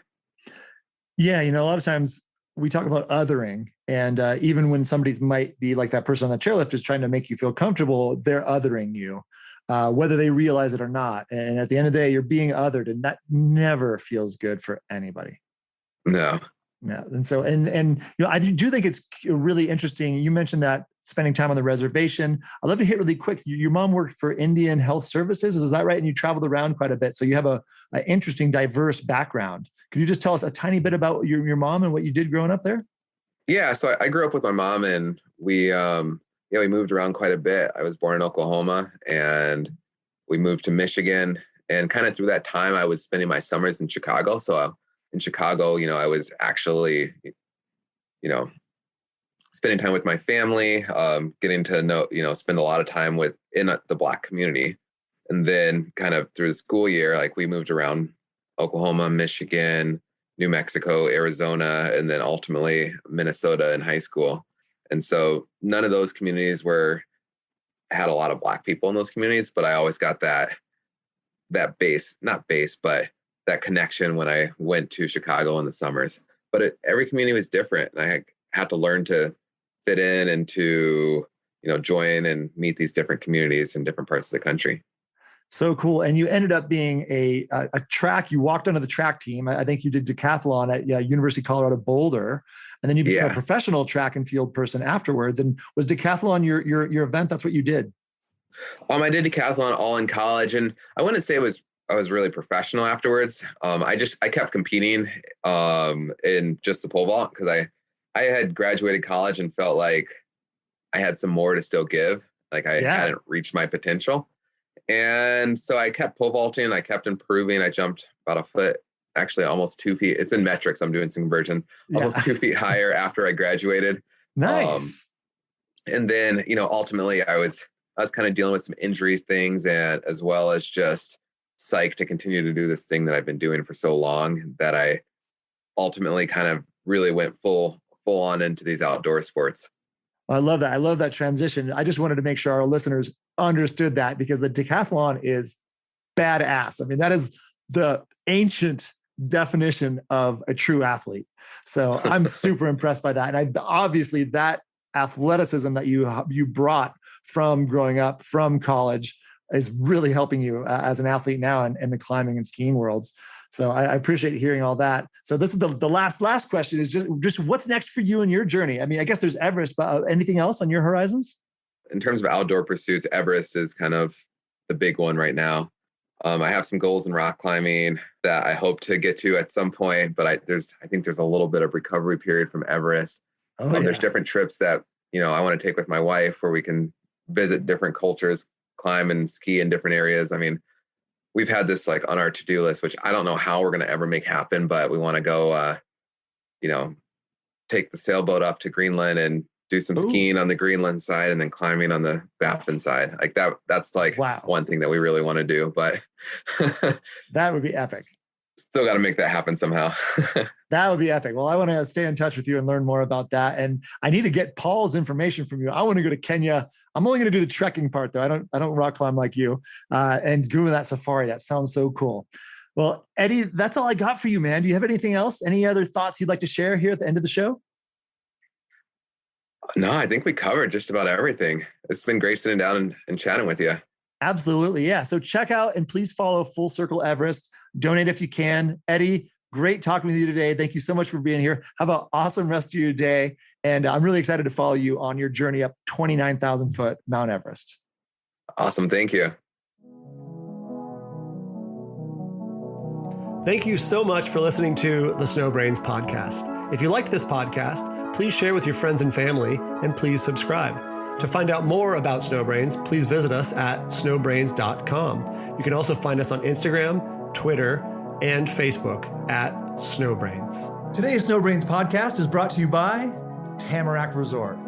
Yeah. A lot of times we talk about othering, and even when somebody's might be like that person on the chairlift is trying to make you feel comfortable, they're othering you, whether they realize it or not. And at the end of the day, you're being othered, and that never feels good for anybody. No. Yeah. And so, and I do think it's really interesting. You mentioned that spending time on the reservation. I'd love to hit really quick. Your mom worked for Indian Health Services. Is that right? And you traveled around quite a bit. So you have an interesting, diverse background. Could you just tell us a tiny bit about your mom and what you did growing up there? Yeah. So I grew up with my mom, and we moved around quite a bit. I was born in Oklahoma, and we moved to Michigan, and kind of through that time I was spending my summers in Chicago. So in Chicago, I was actually, spending time with my family, getting to know, spend a lot of time in the Black community. And then kind of through the school year, like we moved around Oklahoma, Michigan, New Mexico, Arizona, and then ultimately Minnesota in high school. And so none of those communities had a lot of Black people in those communities, but I always got that but that connection when I went to Chicago in the summers. But every community was different, and I had to learn to fit in and to, join and meet these different communities in different parts of the country. So cool. And you ended up being a track, you walked onto the track team. I think you did decathlon at University of Colorado Boulder, and then you became a professional track and field person afterwards. And was decathlon your event? That's what you did? I did decathlon all in college, and I wouldn't say I was really professional afterwards. I kept competing in just the pole vault because I had graduated college and felt like I had some more to still give. Like I hadn't reached my potential. And so I kept pole vaulting. I kept improving. I jumped about a foot, actually almost 2 feet. It's in metrics. I'm doing some conversion, almost 2 feet higher after I graduated. Nice. And then, ultimately I was kind of dealing with some injuries things, and as well as just psyched to continue to do this thing that I've been doing for so long that I ultimately kind of really went full on into these outdoor sports. I love that. I love that transition. I just wanted to make sure our listeners understood that, because the decathlon is badass. I mean, that is the ancient definition of a true athlete. So I'm super impressed by that. And obviously that athleticism that you brought from growing up, from college, is really helping you as an athlete now in the climbing and skiing worlds. So I appreciate hearing all that. So this is the last question is just what's next for you in your journey? I mean, I guess there's Everest, but anything else on your horizons? In terms of outdoor pursuits, Everest is kind of the big one right now. I have some goals in rock climbing that I hope to get to at some point, but I think there's a little bit of recovery period from Everest. There's different trips that, I want to take with my wife where we can visit different cultures, climb and ski in different areas. I mean, we've had this like on our to-do list, which I don't know how we're going to ever make happen, but we want to go, take the sailboat up to Greenland and do some skiing on the Greenland side and then climbing on the Baffin side. Like that's like one thing that we really want to do, but that would be epic. Still got to make that happen somehow. That would be epic. Well, I want to stay in touch with you and learn more about that. And I need to get Paul's information from you. I want to go to Kenya. I'm only going to do the trekking part though. I don't rock climb like you. And doing that safari, that sounds so cool. Well, Eddie, that's all I got for you, man. Do you have anything else? Any other thoughts you'd like to share here at the end of the show? No, I think we covered just about everything. It's been great sitting down and chatting with you. Absolutely. Yeah. So check out and please follow Full Circle Everest. Donate if you can. Eddie, great talking with you today. Thank you so much for being here. Have an awesome rest of your day. And I'm really excited to follow you on your journey up 29,000 foot Mount Everest. Awesome. Thank you. Thank you so much for listening to the Snowbrains podcast. If you liked this podcast, please share with your friends and family, and please subscribe. To find out more about Snowbrains, please visit us at snowbrains.com. You can also find us on Instagram, Twitter, and Facebook at Snowbrains. Today's Snowbrains podcast is brought to you by Tamarack Resort.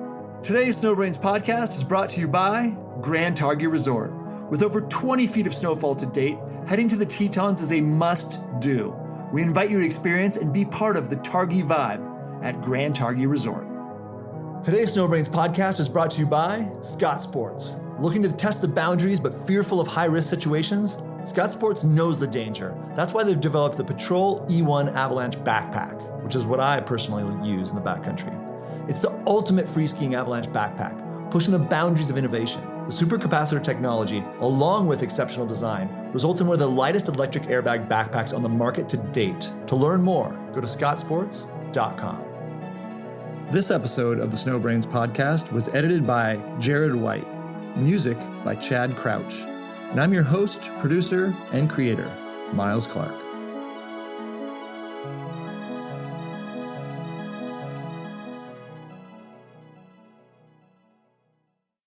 Today's Snowbrains podcast is brought to you by Grand Targhee Resort. With over 20 feet of snowfall to date, heading to the Tetons is a must-do. We invite you to experience and be part of the Targhee vibe at Grand Targhee Resort. Today's Snowbrains podcast is brought to you by Scott Sports. Looking to test the boundaries but fearful of high-risk situations? Scott Sports knows the danger. That's why they've developed the Patrol E1 Avalanche Backpack, which is what I personally use in the backcountry. It's the ultimate free skiing avalanche backpack, pushing the boundaries of innovation. The supercapacitor technology, along with exceptional design, results in one of the lightest electric airbag backpacks on the market to date. To learn more, go to scottsports.com. This episode of the Snowbrains podcast was edited by Jared White, music by Chad Crouch, and I'm your host, producer, and creator, Miles Clark.